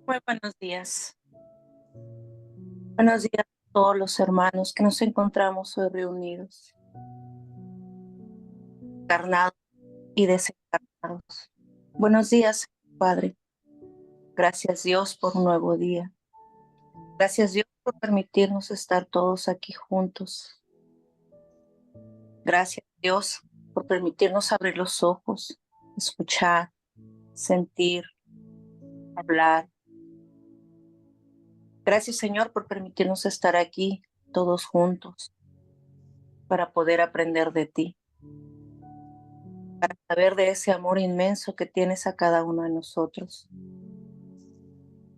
Muy buenos días. Buenos días a todos los hermanos que nos encontramos hoy reunidos, encarnados y desencarnados. Buenos días, Padre. Gracias, Dios, por un nuevo día. Gracias, Dios, por permitirnos estar todos aquí juntos. Gracias, Dios, por permitirnos abrir los ojos, escuchar, sentir, hablar. Gracias, Señor, por permitirnos estar aquí todos juntos para poder aprender de ti, para saber de ese amor inmenso que tienes a cada uno de nosotros.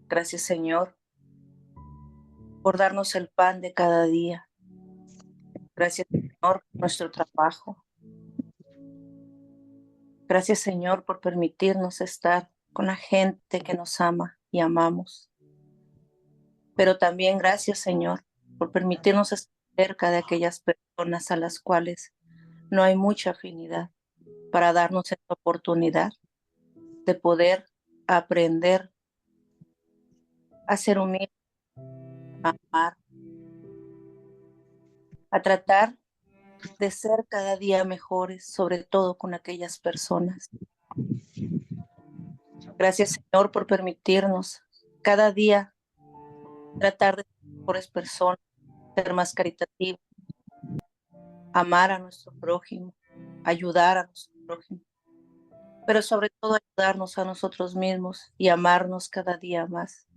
Gracias, Señor, por darnos el pan de cada día. Gracias, Señor, por nuestro trabajo. Gracias, Señor, por permitirnos estar con la gente que nos ama y amamos. Pero también gracias, Señor, por permitirnos estar cerca de aquellas personas a las cuales no hay mucha afinidad, para darnos esta oportunidad de poder aprender a ser humilde, a amar, a tratar de ser cada día mejores, sobre todo con aquellas personas. Gracias, Señor, por permitirnos cada día tratar de ser mejores personas, ser más caritativos, amar a nuestro prójimo, ayudar a nuestro prójimo, pero sobre todo ayudarnos a nosotros mismos y amarnos cada día más,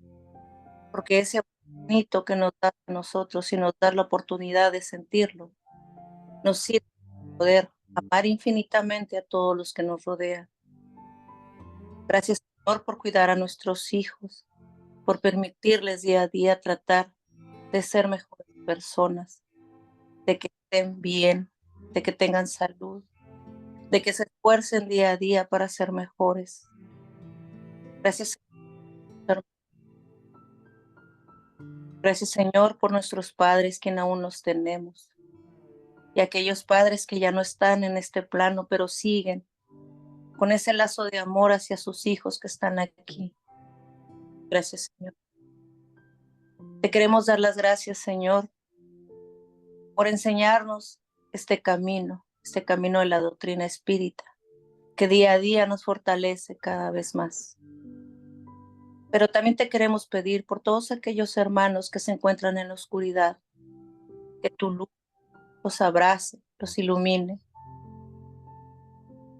porque ese bonito que nos da a nosotros y nos da la oportunidad de sentirlo, nos sirve para poder amar infinitamente a todos los que nos rodean. Gracias, Señor, por cuidar a nuestros hijos, por permitirles día a día tratar de ser mejores personas, de que estén bien, de que tengan salud, de que se esfuercen día a día para ser mejores. Gracias, Señor. Gracias, Señor, por nuestros padres, quien aún nos tenemos, y aquellos padres que ya no están en este plano, pero siguen con ese lazo de amor hacia sus hijos que están aquí. Gracias, Señor. Te queremos dar las gracias, Señor, por enseñarnos este camino de la doctrina espírita, que día a día nos fortalece cada vez más. Pero también te queremos pedir por todos aquellos hermanos que se encuentran en la oscuridad, que tu luz los abrace, los ilumine.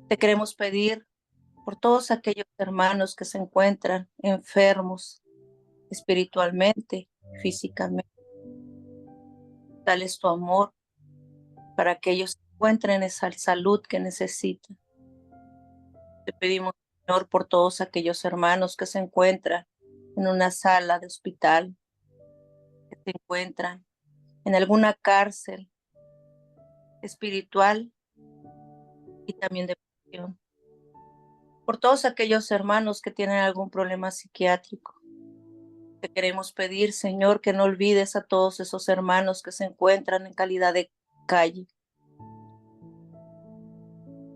Te queremos pedir por todos aquellos hermanos que se encuentran enfermos espiritualmente, físicamente. Dales tu amor para que ellos encuentren esa salud que necesitan. Te pedimos, Señor, por todos aquellos hermanos que se encuentran en una sala de hospital, que se encuentran en alguna cárcel espiritual y también de prisión. Por todos aquellos hermanos que tienen algún problema psiquiátrico. Te queremos pedir, Señor, que no olvides a todos esos hermanos que se encuentran en calidad de calle.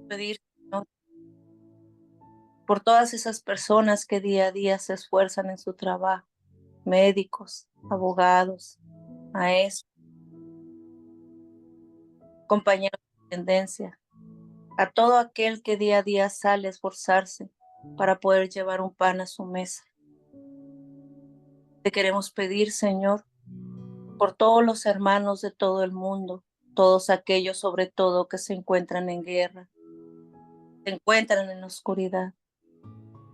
Pedir, Señor, por todas esas personas que día a día se esfuerzan en su trabajo, médicos, abogados, maestros, compañeros de tendencia, a todo aquel que día a día sale a esforzarse para poder llevar un pan a su mesa. Te queremos pedir, Señor, por todos los hermanos de todo el mundo, todos aquellos sobre todo que se encuentran en guerra, se encuentran en la oscuridad.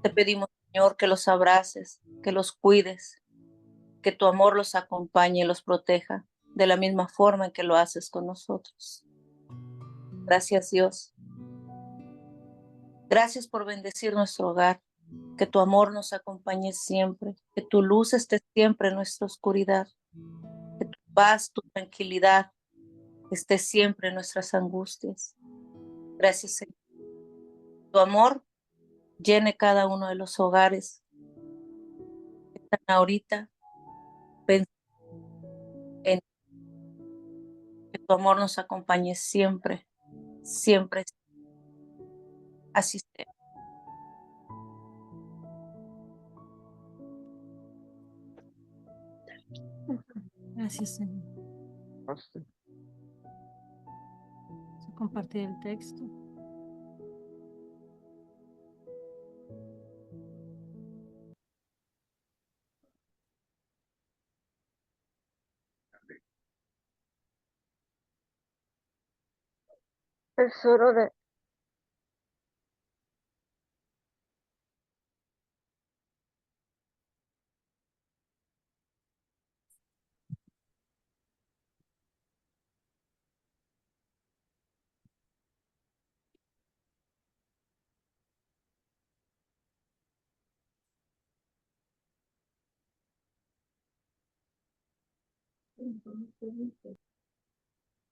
Te pedimos, Señor, que los abraces, que los cuides, que tu amor los acompañe y los proteja de la misma forma en que lo haces con nosotros. Gracias, Dios. Gracias por bendecir nuestro hogar, que tu amor nos acompañe siempre, que tu luz esté siempre en nuestra oscuridad, que tu paz, tu tranquilidad esté siempre en nuestras angustias. Gracias, Señor. Tu amor llene cada uno de los hogares que están ahorita pensando en que tu amor nos acompañe siempre, siempre. Así sea. Gracias, Señor. Compartir el texto. Tesoro de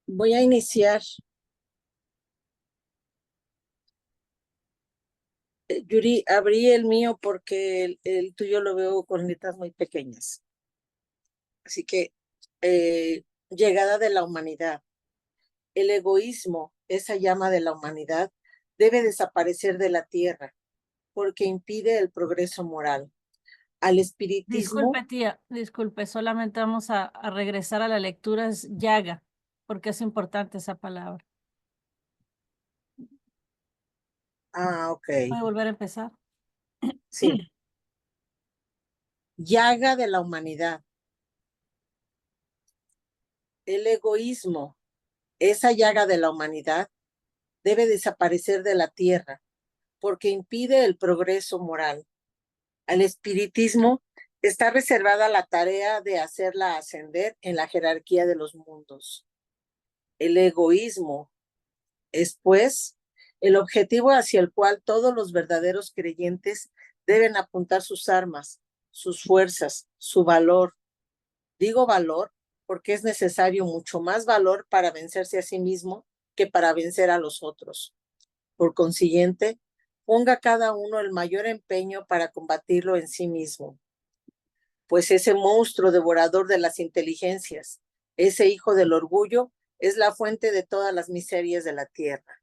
Voy a iniciar. Yuri, abrí el mío porque el tuyo lo veo con letras muy pequeñas. Así que, llegada de la humanidad. El egoísmo, esa llama de la humanidad, debe desaparecer de la tierra porque impide el progreso moral. Al espiritismo. Disculpe, tía, disculpe, solamente vamos a regresar a la lectura, es llaga, porque es importante esa palabra. Ok. ¿Puede volver a empezar? Sí. Llaga de la humanidad. El egoísmo, esa llaga de la humanidad, debe desaparecer de la tierra porque impide el progreso moral. Al espiritismo está reservada la tarea de hacerla ascender en la jerarquía de los mundos. El egoísmo es, pues, el objetivo hacia el cual todos los verdaderos creyentes deben apuntar sus armas, sus fuerzas, su valor. Digo valor porque es necesario mucho más valor para vencerse a sí mismo que para vencer a los otros. Por consiguiente, ponga cada uno el mayor empeño para combatirlo en sí mismo. Pues ese monstruo devorador de las inteligencias, ese hijo del orgullo, es la fuente de todas las miserias de la tierra.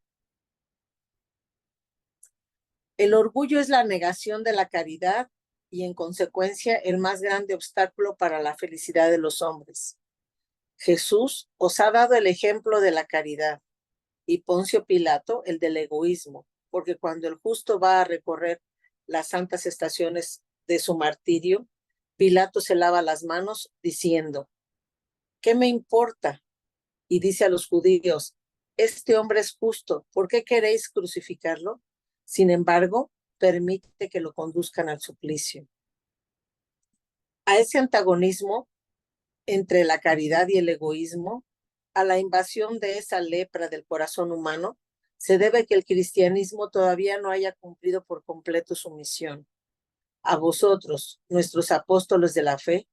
El orgullo es la negación de la caridad y, en consecuencia, el más grande obstáculo para la felicidad de los hombres. Jesús os ha dado el ejemplo de la caridad y Poncio Pilato el del egoísmo, porque cuando el justo va a recorrer las santas estaciones de su martirio, Pilato se lava las manos diciendo: ¿qué me importa? Y dice a los judíos: este hombre es justo, ¿por qué queréis crucificarlo? Sin embargo, permite que lo conduzcan al suplicio. A ese antagonismo entre la caridad y el egoísmo, a la invasión de esa lepra del corazón humano, se debe que el cristianismo todavía no haya cumplido por completo su misión. A vosotros, nuestros apóstoles de la fe,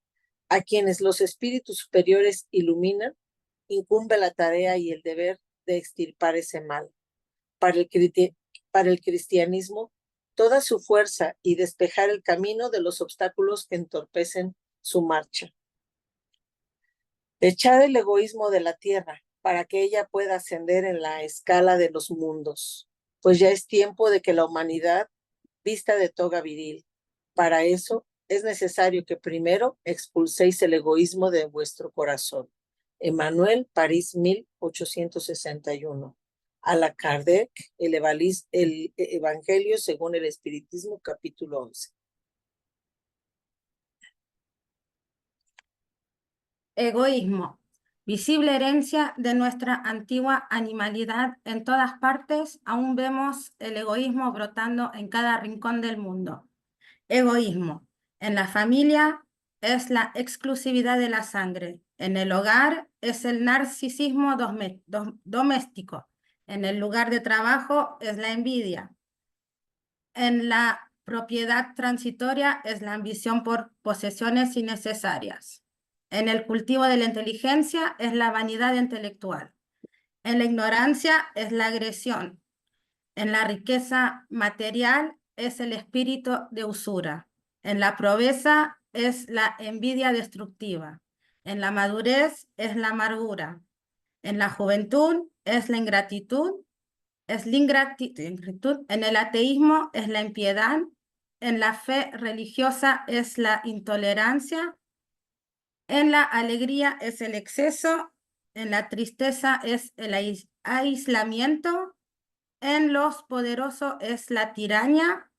a quienes los espíritus superiores iluminan, incumbe la tarea y el deber de extirpar ese mal. Para el cristianismo, toda su fuerza y despejar el camino de los obstáculos que entorpecen su marcha. Echad el egoísmo de la tierra para que ella pueda ascender en la escala de los mundos, pues ya es tiempo de que la humanidad vista de toga viril. Para eso es necesario que primero expulséis el egoísmo de vuestro corazón. Emmanuel, París, 1861. A la Kardec, el Evangelio según el Espiritismo, capítulo 11. Egoísmo, visible herencia de nuestra antigua animalidad. En todas partes aún vemos el egoísmo brotando en cada rincón del mundo. Egoísmo, en la familia es la exclusividad de la sangre, en el hogar es el narcisismo doméstico, en el lugar de trabajo es la envidia, en la propiedad transitoria es la ambición por posesiones innecesarias. En el cultivo de la inteligencia es la vanidad intelectual. En la ignorancia es la agresión. En la riqueza material es el espíritu de usura. En la pobreza es la envidia destructiva. En la madurez es la amargura. En la juventud es la ingratitud. es la ingratitud, en el ateísmo es la impiedad, en la fe religiosa es la intolerancia, en la alegría es el exceso, en la tristeza es el aislamiento, en los poderosos es la tiraña,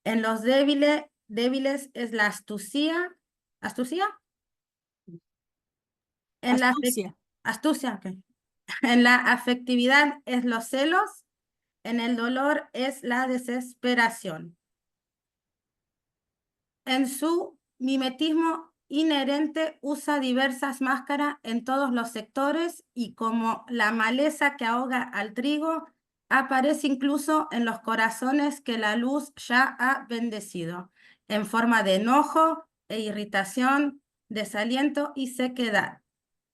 en los débiles es la astucia. ¿Astucia? En la Astucia. astucia, ok. En la afectividad es los celos, en el dolor es la desesperación. En su mimetismo inherente usa diversas máscaras en todos los sectores y como la maleza que ahoga al trigo, aparece incluso en los corazones que la luz ya ha bendecido, en forma de enojo e irritación, desaliento y sequedad.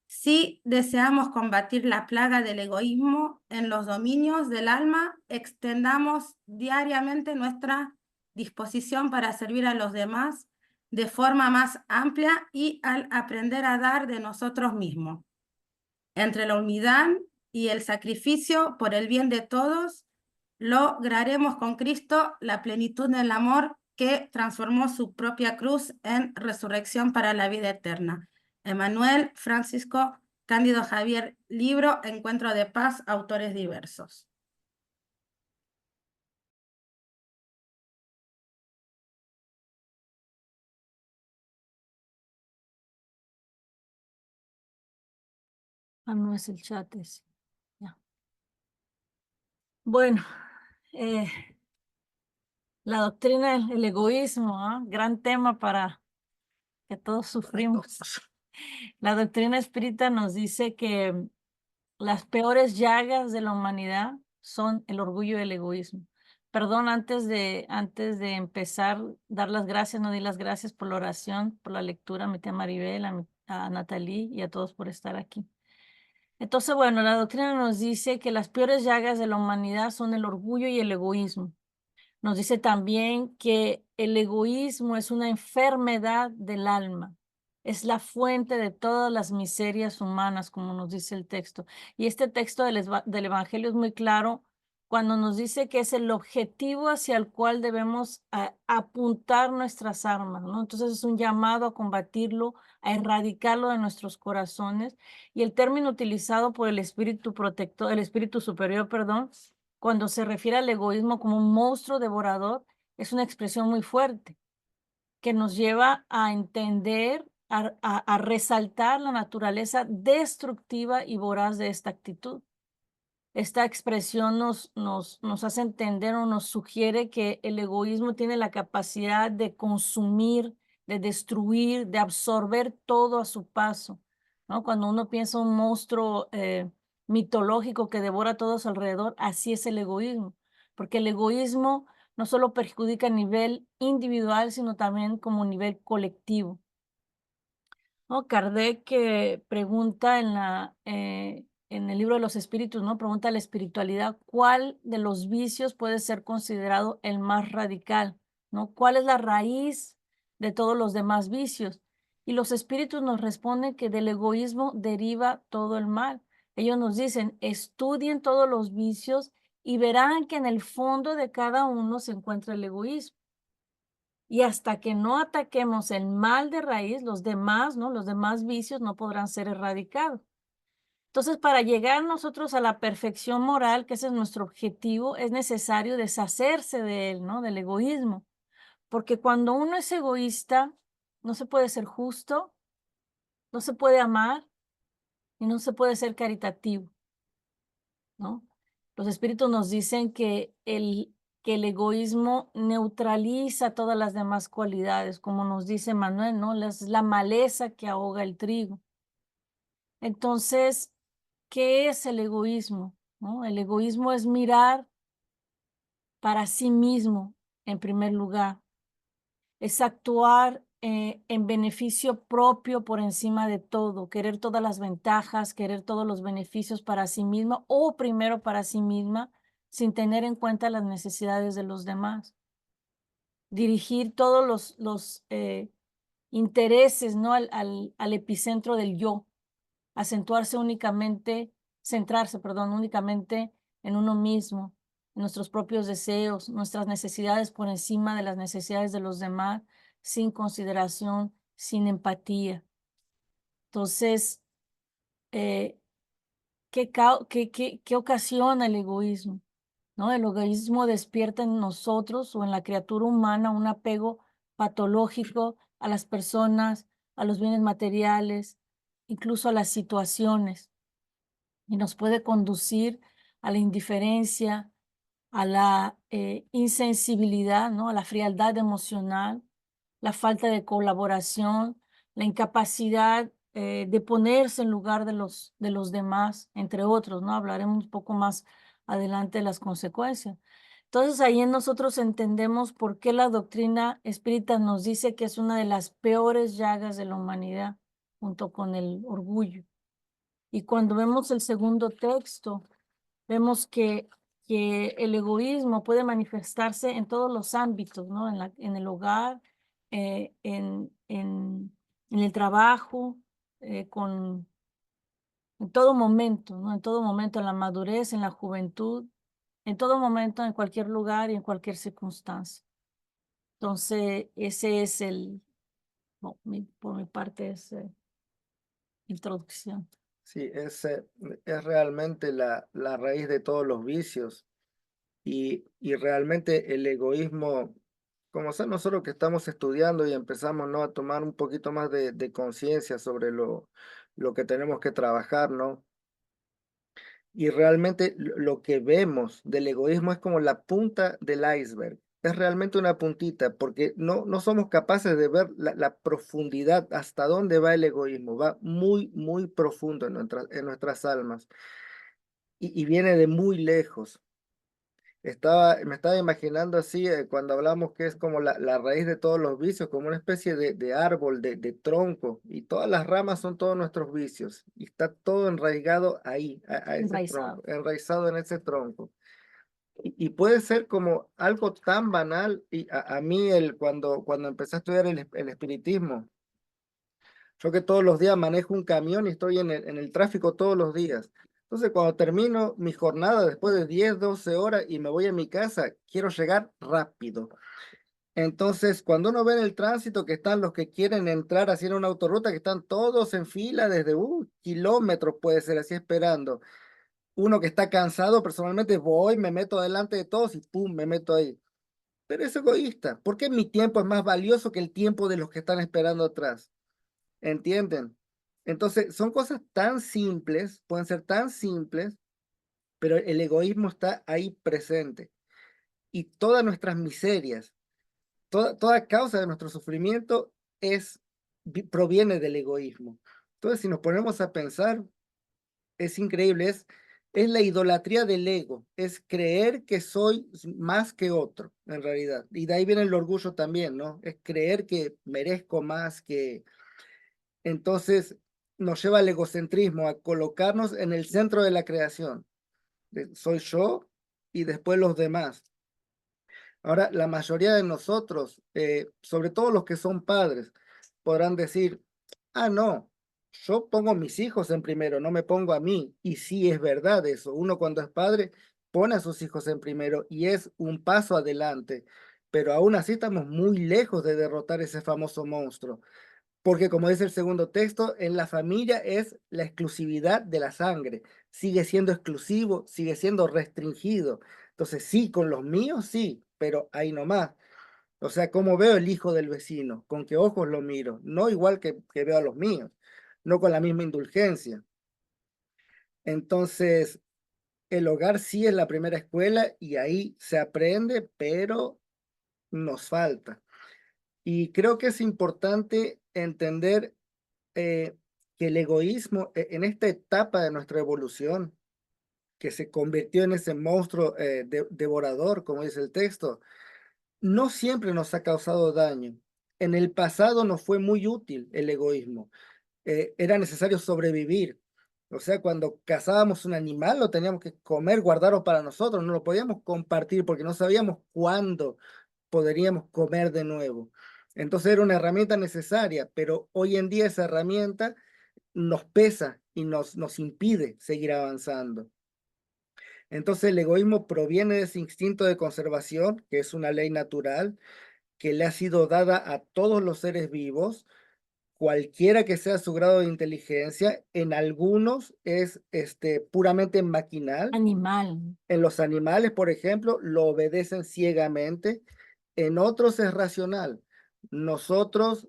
Si deseamos combatir la plaga del egoísmo en los dominios del alma, extendamos diariamente nuestra disposición para servir a los demás de forma más amplia y al aprender a dar de nosotros mismos. Entre la humildad y el sacrificio por el bien de todos, lograremos con Cristo la plenitud del amor que transformó su propia cruz en resurrección para la vida eterna. Emanuel Francisco Cándido Javier, libro Encuentro de Paz, autores diversos. Ah, no es el chat ese. Ya. Bueno, la doctrina del egoísmo, ¿ah? Gran tema para que todos sufrimos. La doctrina espírita nos dice que las peores llagas de la humanidad son el orgullo y el egoísmo. Perdón, antes de empezar, dar las gracias, no di las gracias por la oración, por la lectura a mi tía Maribel, a Natalie y a todos por estar aquí. Entonces, bueno, la doctrina nos dice que las peores llagas de la humanidad son el orgullo y el egoísmo. Nos dice también que el egoísmo es una enfermedad del alma. Es la fuente de todas las miserias humanas, como nos dice el texto. Y este texto del Evangelio es muy claro cuando nos dice que es el objetivo hacia el cual debemos apuntar nuestras armas, ¿no? Entonces es un llamado a combatirlo, a erradicarlo de nuestros corazones. Y el término utilizado por el Espíritu protector, el Espíritu Superior, perdón, cuando se refiere al egoísmo como un monstruo devorador, es una expresión muy fuerte que nos lleva a entender, a resaltar la naturaleza destructiva y voraz de esta actitud. Esta expresión nos hace entender o nos sugiere que el egoísmo tiene la capacidad de consumir, de destruir, de absorber todo a su paso, ¿no? Cuando uno piensa un monstruo mitológico que devora a todos alrededor, así es el egoísmo, porque el egoísmo no solo perjudica a nivel individual, sino también como nivel colectivo. ¿No? Kardec pregunta en el libro de los espíritus, ¿no? Pregunta a la espiritualidad, ¿cuál de los vicios puede ser considerado el más radical? ¿No? ¿Cuál es la raíz de todos los demás vicios? Y los espíritus nos responden que del egoísmo deriva todo el mal. Ellos nos dicen, estudien todos los vicios y verán que en el fondo de cada uno se encuentra el egoísmo. Y hasta que no ataquemos el mal de raíz, los demás, ¿no? Los demás vicios no podrán ser erradicados. Entonces, para llegar nosotros a la perfección moral, que ese es nuestro objetivo, es necesario deshacerse de él, ¿no? Del egoísmo. Porque cuando uno es egoísta, no se puede ser justo, no se puede amar y no se puede ser caritativo, ¿no? Los espíritus nos dicen que el egoísmo neutraliza todas las demás cualidades, como nos dice Manuel, ¿no? Es la maleza que ahoga el trigo. Entonces, ¿qué es el egoísmo? ¿No? El egoísmo es mirar para sí mismo en primer lugar, es actuar en beneficio propio por encima de todo, querer todas las ventajas, querer todos los beneficios para sí misma o primero para sí misma, sin tener en cuenta las necesidades de los demás. Dirigir todos los intereses, ¿no? al epicentro del yo, centrarse únicamente en uno mismo, nuestros propios deseos, nuestras necesidades por encima de las necesidades de los demás, sin consideración, sin empatía. Entonces, ¿qué ocasiona el egoísmo? ¿No? El egoísmo despierta en nosotros o en la criatura humana un apego patológico a las personas, a los bienes materiales, incluso a las situaciones, y nos puede conducir a la indiferencia, a la insensibilidad, ¿no? A la frialdad emocional, la falta de colaboración, la incapacidad de ponerse en lugar de los demás, entre otros, ¿no? Hablaremos un poco más adelante de las consecuencias. Entonces, ahí en nosotros entendemos por qué la doctrina espírita nos dice que es una de las peores llagas de la humanidad, junto con el orgullo. Y cuando vemos el segundo texto, vemos que el egoísmo puede manifestarse en todos los ámbitos, ¿no? En el hogar, en el trabajo, en todo momento, ¿no? En todo momento, en la madurez, en la juventud, en todo momento, en cualquier lugar y en cualquier circunstancia. Entonces, ese es por mi parte, es introducción. Sí, es realmente la raíz de todos los vicios y realmente el egoísmo, como sea nosotros que estamos estudiando y empezamos, ¿no?, a tomar un poquito más de conciencia sobre lo que tenemos que trabajar, ¿no? Y realmente lo que vemos del egoísmo es como la punta del iceberg. Es realmente una puntita, porque no somos capaces de ver la profundidad, hasta dónde va el egoísmo. Va muy, muy profundo en nuestras almas y viene de muy lejos. Me estaba imaginando así, cuando hablamos que es como la raíz de todos los vicios, como una especie de árbol, de tronco, y todas las ramas son todos nuestros vicios, y está todo enraizado ahí, a ese Enraizado. tronco, enraizado en ese tronco. Y puede ser como algo tan banal, y a mí cuando empecé a estudiar el espiritismo, yo que todos los días manejo un camión y estoy en el tráfico todos los días. Entonces, cuando termino mi jornada después de 10, 12 horas y me voy a mi casa, quiero llegar rápido. Entonces, cuando uno ve en el tránsito que están los que quieren entrar así en una autorruta, que están todos en fila desde kilómetros, puede ser así esperando. Uno que está cansado, personalmente voy, me meto delante de todos y pum, me meto ahí. Pero es egoísta, porque mi tiempo es más valioso que el tiempo de los que están esperando atrás. ¿Entienden? Entonces, son cosas tan simples, pueden ser tan simples, pero el egoísmo está ahí presente. Y todas nuestras miserias, toda causa de nuestro sufrimiento proviene del egoísmo. Entonces, si nos ponemos a pensar, es increíble, es la idolatría del ego, es creer que soy más que otro, en realidad. Y de ahí viene el orgullo también, ¿no? Es creer que merezco más que... Entonces nos lleva al egocentrismo, a colocarnos en el centro de la creación. Soy yo y después los demás. Ahora, la mayoría de nosotros, sobre todo los que son padres, podrán decir, ah, no, yo pongo a mis hijos en primero, no me pongo a mí. Y sí, es verdad eso. Uno cuando es padre pone a sus hijos en primero y es un paso adelante. Pero aún así estamos muy lejos de derrotar ese famoso monstruo. Porque como dice el segundo texto, en la familia es la exclusividad de la sangre. Sigue siendo exclusivo, sigue siendo restringido. Entonces sí, con los míos sí, pero ahí nomás. O sea, ¿cómo veo el hijo del vecino? ¿Con qué ojos lo miro? No igual que veo a los míos, no con la misma indulgencia. Entonces, el hogar sí es la primera escuela y ahí se aprende, pero nos falta. Y creo que es importante entender que el egoísmo en esta etapa de nuestra evolución, que se convirtió en ese monstruo devorador, como dice el texto, no siempre nos ha causado daño. En el pasado nos fue muy útil el egoísmo. Era necesario sobrevivir. O sea, cuando cazábamos un animal, lo teníamos que comer, guardarlo para nosotros, no lo podíamos compartir porque no sabíamos cuándo podríamos comer de nuevo. Entonces era una herramienta necesaria, pero hoy en día esa herramienta nos pesa y nos impide seguir avanzando. Entonces el egoísmo proviene de ese instinto de conservación, que es una ley natural, que le ha sido dada a todos los seres vivos, cualquiera que sea su grado de inteligencia. En algunos es puramente maquinal. Animal. En los animales, por ejemplo, lo obedecen ciegamente. En otros es racional. Nosotros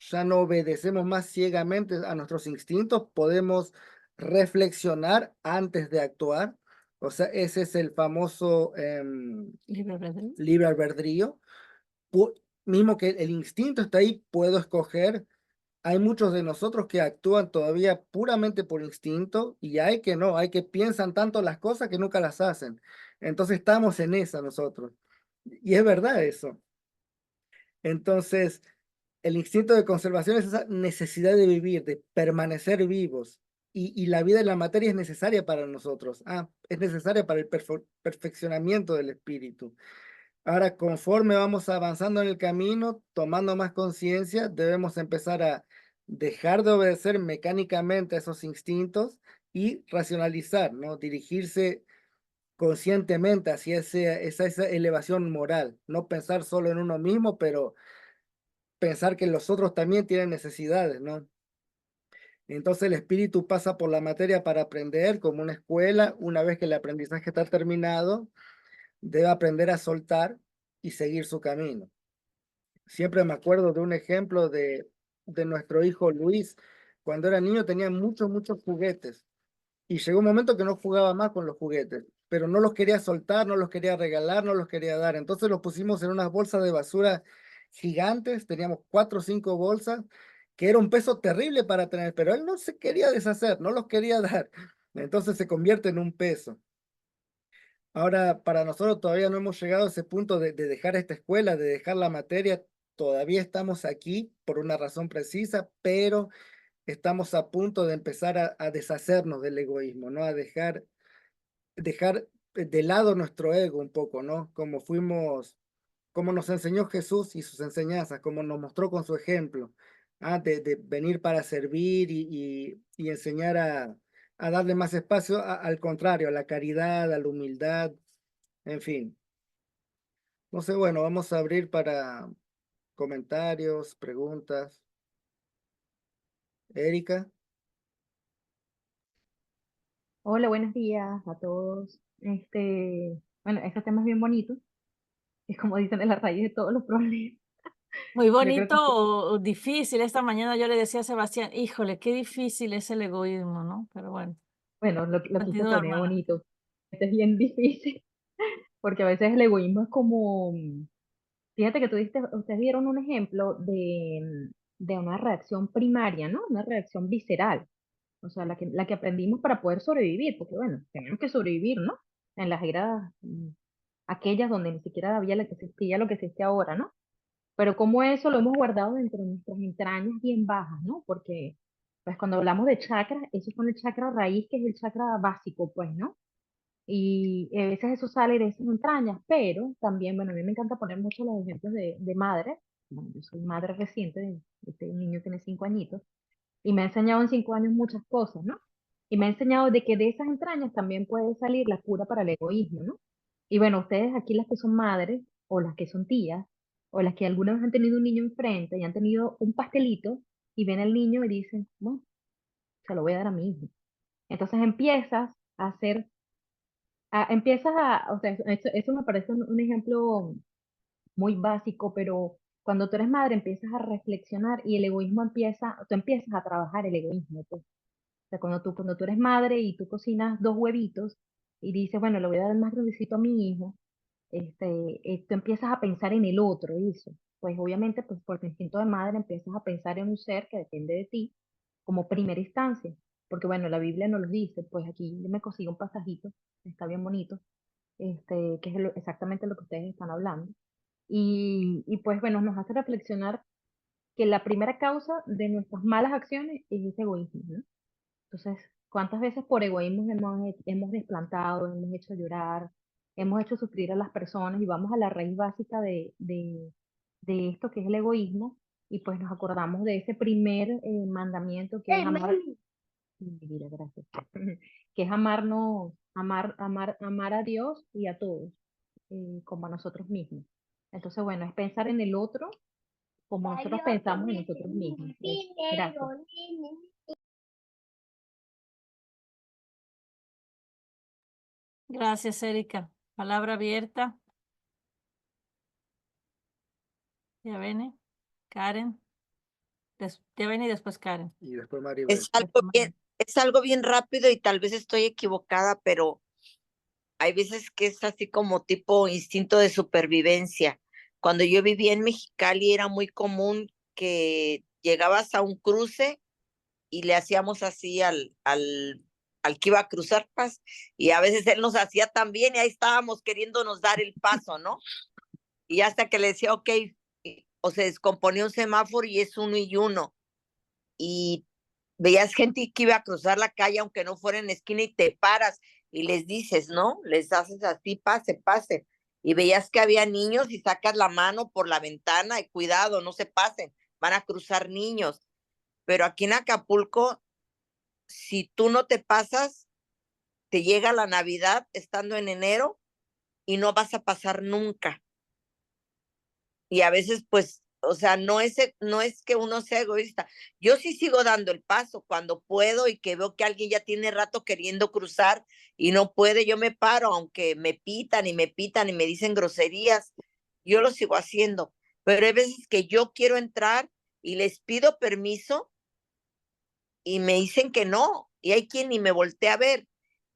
ya no obedecemos más ciegamente a nuestros instintos, podemos reflexionar antes de actuar. O sea, ese es el famoso Libre albedrío. libre albedrío. Mismo que el instinto está ahí, puedo escoger. Hay muchos de nosotros que actúan todavía puramente por instinto y hay que no, hay que piensan tanto las cosas que nunca las hacen. Entonces estamos en esa nosotros. Y es verdad eso. Entonces, el instinto de conservación es esa necesidad de vivir, de permanecer vivos. Y la vida en la materia es necesaria para nosotros. Es necesaria para el perfeccionamiento del espíritu. Ahora, conforme vamos avanzando en el camino, tomando más conciencia, debemos empezar a dejar de obedecer mecánicamente a esos instintos y racionalizar, ¿no? Dirigirse conscientemente hacia esa elevación moral. No pensar solo en uno mismo, pero pensar que los otros también tienen necesidades, ¿no? Entonces el espíritu pasa por la materia para aprender como una escuela. Una vez que el aprendizaje está terminado, debe aprender a soltar y seguir su camino. Siempre me acuerdo de un ejemplo de nuestro hijo Luis. Cuando era niño tenía muchos juguetes y llegó un momento que no jugaba más con los juguetes, pero no los quería soltar, no los quería regalar, no los quería dar. Entonces los pusimos en unas bolsas de basura gigantes, teníamos 4 o 5 bolsas, que era un peso terrible para tener, pero él no se quería deshacer, no los quería dar. Entonces se convierte en un peso. Ahora, para nosotros todavía no hemos llegado a ese punto de dejar esta escuela, de dejar la materia. Todavía estamos aquí por una razón precisa, pero estamos a punto de empezar a deshacernos del egoísmo, ¿no? A dejar de lado nuestro ego un poco, ¿no? Como nos enseñó Jesús y sus enseñanzas, como nos mostró con su ejemplo, de venir para servir y enseñar a darle más espacio al contrario, a la caridad, a la humildad, en fin. No sé, bueno, vamos a abrir para comentarios, preguntas. Erika. Hola, buenos días a todos. Bueno, este tema es bien bonito. Es como dicen, es la raíz de todos los problemas. Muy Yo creo bonito que sí. o difícil. Esta mañana yo le decía a Sebastián, híjole, qué difícil es el egoísmo, ¿no? Pero bueno, Bueno, lo quise continúa, poner hermana. bonito. Este es bien difícil, porque a veces el egoísmo es como, fíjate que ustedes dieron un ejemplo de una reacción primaria, ¿no? Una reacción visceral. O sea, la que aprendimos para poder sobrevivir, porque bueno, tenemos que sobrevivir, ¿no? En las eras aquellas donde ni siquiera había lo que existía lo que existe ahora, ¿no? Pero como eso lo hemos guardado dentro de nuestras entrañas bien bajas, ¿no? Porque, pues cuando hablamos de chakras, eso es el chakra raíz, que es el chakra básico, pues, ¿no? Y a veces eso sale de esas entrañas, pero también, bueno, a mí me encanta poner mucho los ejemplos de madre. Bueno, yo soy madre reciente, este niño tiene 5 añitos, y me ha enseñado en 5 años muchas cosas, ¿no? Y me ha enseñado de que de esas entrañas también puede salir la cura para el egoísmo, ¿no? Y bueno, ustedes aquí las que son madres, o las que son tías, o las que alguna vez han tenido un niño enfrente y han tenido un pastelito, y ven al niño y dicen, bueno, se lo voy a dar a mi hijo. Entonces empiezas a hacer, o sea, eso me parece un ejemplo muy básico, pero cuando tú eres madre empiezas a reflexionar y el egoísmo tú empiezas a trabajar el egoísmo, pues. O sea, cuando tú eres madre y tú cocinas 2 huevitos y dices, bueno, le voy a dar el más grandecito a mi hijo, tú empiezas a pensar en el otro, eso. Pues obviamente, pues por tu instinto de madre empiezas a pensar en un ser que depende de ti como primera instancia. Porque bueno, la Biblia nos lo dice, pues aquí yo me consigo un pasajito, está bien bonito, que es exactamente lo que ustedes están hablando. Y pues bueno, nos hace reflexionar que la primera causa de nuestras malas acciones es ese egoísmo, ¿no? Entonces, ¿cuántas veces por egoísmo hemos desplantado, hemos hecho llorar, hemos hecho sufrir a las personas y vamos a la raíz básica de esto que es el egoísmo? Y pues nos acordamos de ese primer mandamiento que es amar, mi vida, gracias, que es amarnos amar a Dios y a todos, como a nosotros mismos. Entonces, bueno, es pensar en el otro como nosotros pensamos en nosotros mismos. Gracias. Gracias, Erika. Palabra abierta. Ya viene. Karen. Ya viene y después Karen. Y después Maribel. Es algo bien rápido y tal vez estoy equivocada, pero hay veces que es así como tipo instinto de supervivencia. Cuando yo vivía en Mexicali era muy común que llegabas a un cruce y le hacíamos así al que iba a cruzar paz, y a veces él nos hacía también y ahí estábamos queriéndonos dar el paso, ¿no? Y hasta que le decía, ok, o se descomponía un semáforo y es 1 y 1, y veías gente que iba a cruzar la calle aunque no fuera en esquina y te paras y les dices, ¿no? Les haces así, pase, pase. Y veías que había niños y sacas la mano por la ventana y cuidado, no se pasen, van a cruzar niños. Pero aquí en Acapulco, si tú no te pasas, te llega la Navidad estando en enero y no vas a pasar nunca. Y a veces, pues, o sea, no es que uno sea egoísta. Yo sí sigo dando el paso cuando puedo y que veo que alguien ya tiene rato queriendo cruzar y no puede, yo me paro, aunque me pitan y me dicen groserías, yo lo sigo haciendo. Pero hay veces que yo quiero entrar y les pido permiso y me dicen que no, y hay quien ni me voltea a ver.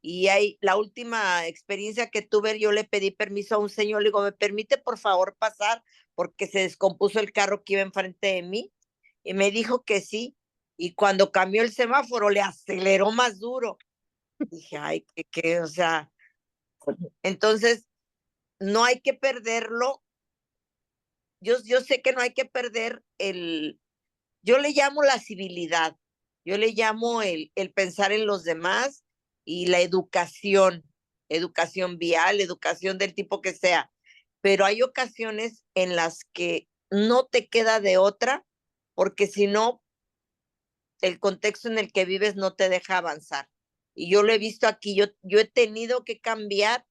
Y hay la última experiencia que tuve, yo le pedí permiso a un señor, le digo, ¿me permite por favor pasar? Porque se descompuso el carro que iba enfrente de mí. Y me dijo que sí. Y cuando cambió el semáforo, le aceleró más duro. Dije, ay, o sea, entonces no hay que perderlo. Yo sé que no hay que perder yo le llamo la civilidad, yo le llamo el pensar en los demás y la educación vial, educación del tipo que sea. Pero hay ocasiones en las que no te queda de otra, porque si no, el contexto en el que vives no te deja avanzar. Y yo lo he visto aquí, yo he tenido que cambiar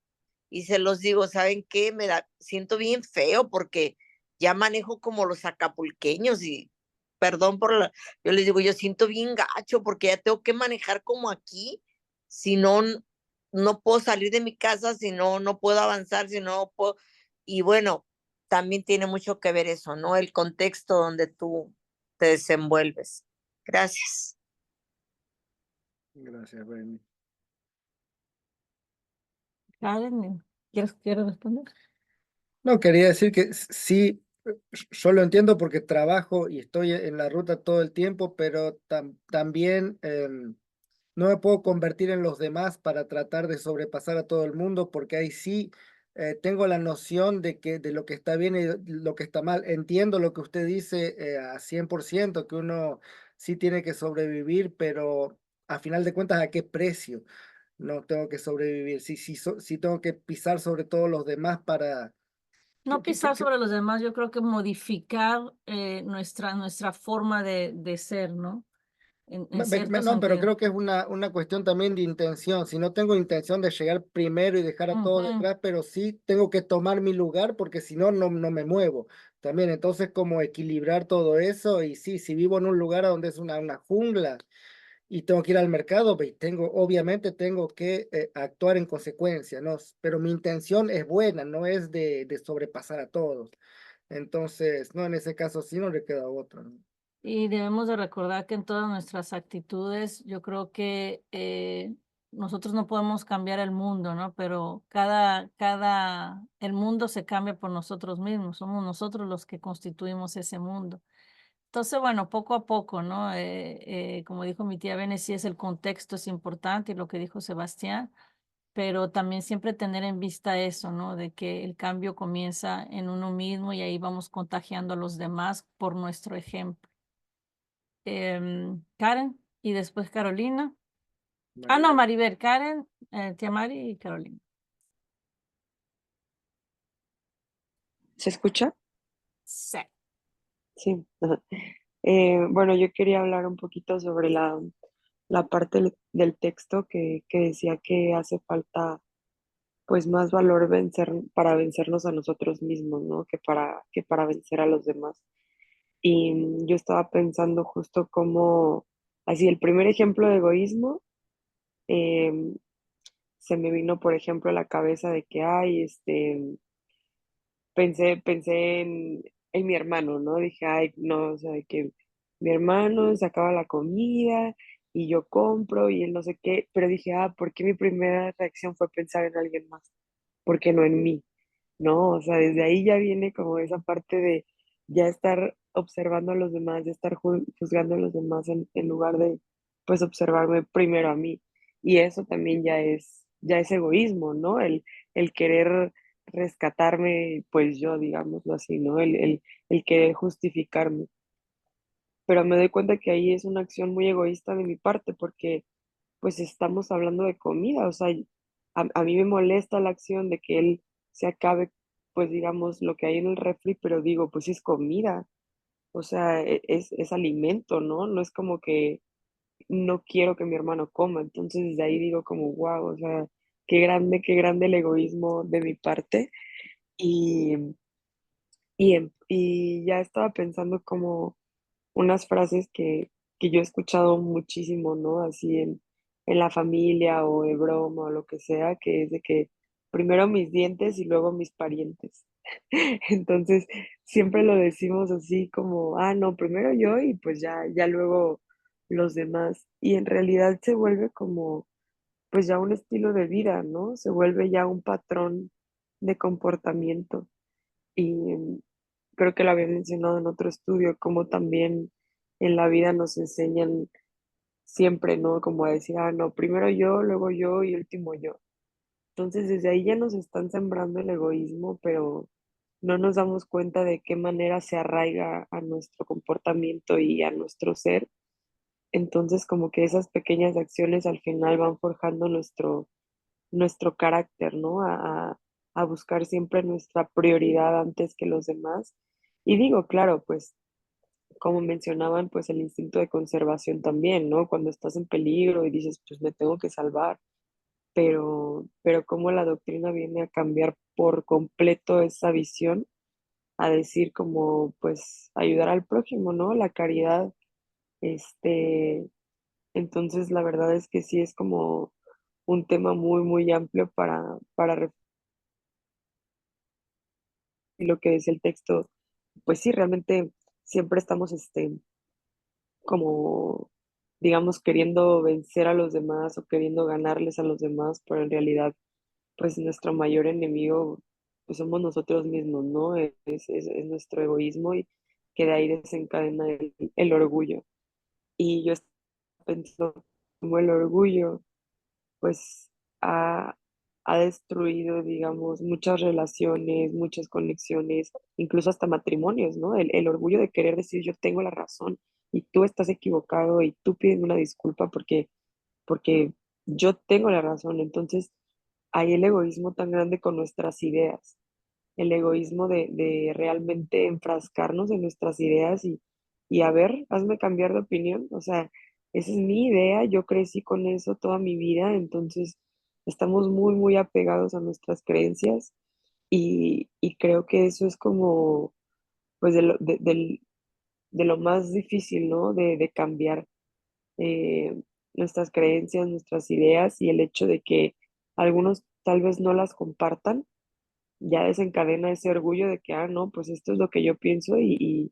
y se los digo, ¿saben qué? Siento bien feo porque ya manejo como los acapulqueños y perdón yo les digo, yo siento bien gacho porque ya tengo que manejar como aquí, si no, no puedo salir de mi casa, si no, no puedo avanzar, si no puedo, y bueno, también tiene mucho que ver eso, ¿no? El contexto donde tú te desenvuelves. Gracias. Gracias, Benny. Karen, ¿quieres responder? No, quería decir que sí, yo lo entiendo porque trabajo y estoy en la ruta todo el tiempo, pero también no me puedo convertir en los demás para tratar de sobrepasar a todo el mundo, porque ahí sí tengo la noción de lo que está bien y lo que está mal. Entiendo lo que usted dice a 100%, que uno sí tiene que sobrevivir, pero a final de cuentas, ¿a qué precio? No tengo que sobrevivir, sí tengo que pisar sobre todos los demás para... No pisar sobre los demás, yo creo que modificar nuestra forma de ser, ¿no? En cierto No, pero sentido. creo que es una cuestión también de intención. Si no tengo intención de llegar primero y dejar a todos Ujú. detrás, pero sí tengo que tomar mi lugar porque si no, no me muevo. También, entonces, como equilibrar todo eso. Y sí, si vivo en un lugar donde es una jungla y tengo que ir al mercado, pues obviamente tengo que actuar en consecuencia, ¿no? Pero mi intención es buena, no es de sobrepasar a todos. Entonces, no, en ese caso sí no le queda otra, ¿no? Y debemos de recordar que en todas nuestras actitudes, yo creo que nosotros no podemos cambiar el mundo, ¿no? Pero el mundo se cambia por nosotros mismos, somos nosotros los que constituimos ese mundo. Entonces, bueno, poco a poco, ¿no? Como dijo mi tía Bene, sí es el contexto, es importante, y lo que dijo Sebastián, pero también siempre tener en vista eso, ¿no? De que el cambio comienza en uno mismo y ahí vamos contagiando a los demás por nuestro ejemplo. Karen y después Carolina. Ah, no, Maribel, Karen, tía Mari y Carolina. ¿Se escucha? Sí. Sí. Bueno, yo quería hablar un poquito sobre la parte del texto que decía que hace falta pues más valor para vencernos a nosotros mismos, ¿no? Que para vencer a los demás. Y yo estaba pensando justo como, así, el primer ejemplo de egoísmo, em, se me vino, por ejemplo, a la cabeza de que, ay, pensé en mi hermano, ¿no? Dije, ay, no, o sea, de que mi hermano se acaba la comida y yo compro y él no sé qué, pero dije, ah, ¿por qué mi primera reacción fue pensar en alguien más? ¿Por qué no en mí? ¿No? O sea, desde ahí ya viene como esa parte de ya estar observando a los demás, de estar juzgando a los demás en lugar de, pues, observarme primero a mí. Y eso también ya es egoísmo, ¿no? El querer rescatarme, pues yo, digámoslo así, ¿no? El querer justificarme. Pero me doy cuenta que ahí es una acción muy egoísta de mi parte porque pues estamos hablando de comida, o sea, a mí me molesta la acción de que él se acabe, pues digamos, lo que hay en el refri, pero digo, pues sí es comida, o sea, es alimento, ¿no? No es como que no quiero que mi hermano coma, entonces desde ahí digo como, wow, o sea, qué grande el egoísmo de mi parte. Y, y ya estaba pensando como unas frases que yo he escuchado muchísimo, ¿no? Así en la familia o de broma o lo que sea, que es de que primero mis dientes y luego mis parientes. Entonces, siempre lo decimos así como, ah, no, primero yo y pues ya luego los demás. Y en realidad se vuelve como, pues ya un estilo de vida, ¿no? Se vuelve ya un patrón de comportamiento. Y creo que lo había mencionado en otro estudio, como también en la vida nos enseñan siempre, ¿no? Como a decir, ah, no, primero yo y último yo. Entonces, desde ahí ya nos están sembrando el egoísmo, pero no nos damos cuenta de qué manera se arraiga a nuestro comportamiento y a nuestro ser. Entonces, como que esas pequeñas acciones al final van forjando nuestro carácter, ¿no? A buscar siempre nuestra prioridad antes que los demás. Y digo, claro, pues como mencionaban, pues el instinto de conservación también, ¿no? Cuando estás en peligro y dices, pues me tengo que salvar, pero cómo la doctrina viene a cambiar por completo esa visión, a decir como, pues ayudar al prójimo, ¿no? La caridad, este, entonces la verdad es que sí es como un tema muy, muy amplio y lo que dice el texto, pues sí, realmente siempre estamos, como, digamos, queriendo vencer a los demás o queriendo ganarles a los demás, pero en realidad, pues nuestro mayor enemigo, pues somos nosotros mismos, ¿no? Es nuestro egoísmo y que de ahí desencadena el orgullo. Y yo estaba pensando como el orgullo pues ha, ha destruido, digamos, muchas relaciones, muchas conexiones, incluso hasta matrimonios, ¿no? El orgullo de querer decir yo tengo la razón y tú estás equivocado y tú pides una disculpa porque yo tengo la razón. Entonces, hay el egoísmo tan grande con nuestras ideas, el egoísmo de realmente enfrascarnos en nuestras ideas y a ver, hazme cambiar de opinión. O sea, esa es mi idea, yo crecí con eso toda mi vida, entonces estamos muy, muy apegados a nuestras creencias y creo que eso es como, pues, de lo más difícil, ¿no? De cambiar eh, nuestras creencias, nuestras ideas y el hecho de que algunos tal vez no las compartan ya desencadena ese orgullo de que, ah, no, pues esto es lo que yo pienso y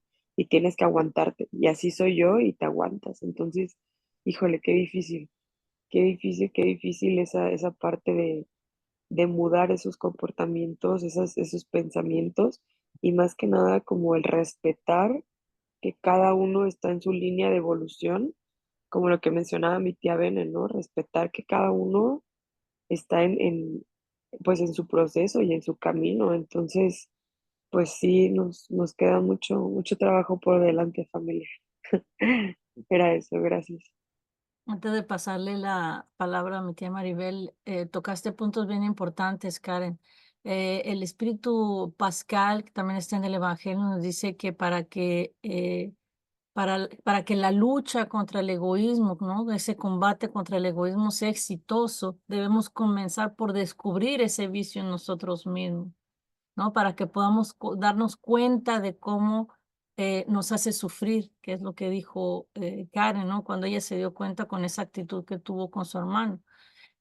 tienes que aguantarte. Y así soy yo y te aguantas. Entonces, híjole, qué difícil esa parte de mudar esos comportamientos, esos pensamientos y más que nada como el respetar que cada uno está en su línea de evolución, como lo que mencionaba mi tía Bene, ¿no? Respetar que cada uno está pues en su proceso y en su camino. Entonces, pues sí, nos queda mucho trabajo por delante, familia. Era eso, gracias. Antes de pasarle la palabra a mi tía Maribel, tocaste puntos bien importantes, Karen. El espíritu pascal, que también está en el Evangelio, nos dice que para para que la lucha contra el egoísmo, ¿no? Ese combate contra el egoísmo sea exitoso, debemos comenzar por descubrir ese vicio en nosotros mismos, ¿no? Para que podamos darnos cuenta de cómo nos hace sufrir, que es lo que dijo Karen, ¿no? Cuando ella se dio cuenta con esa actitud que tuvo con su hermano.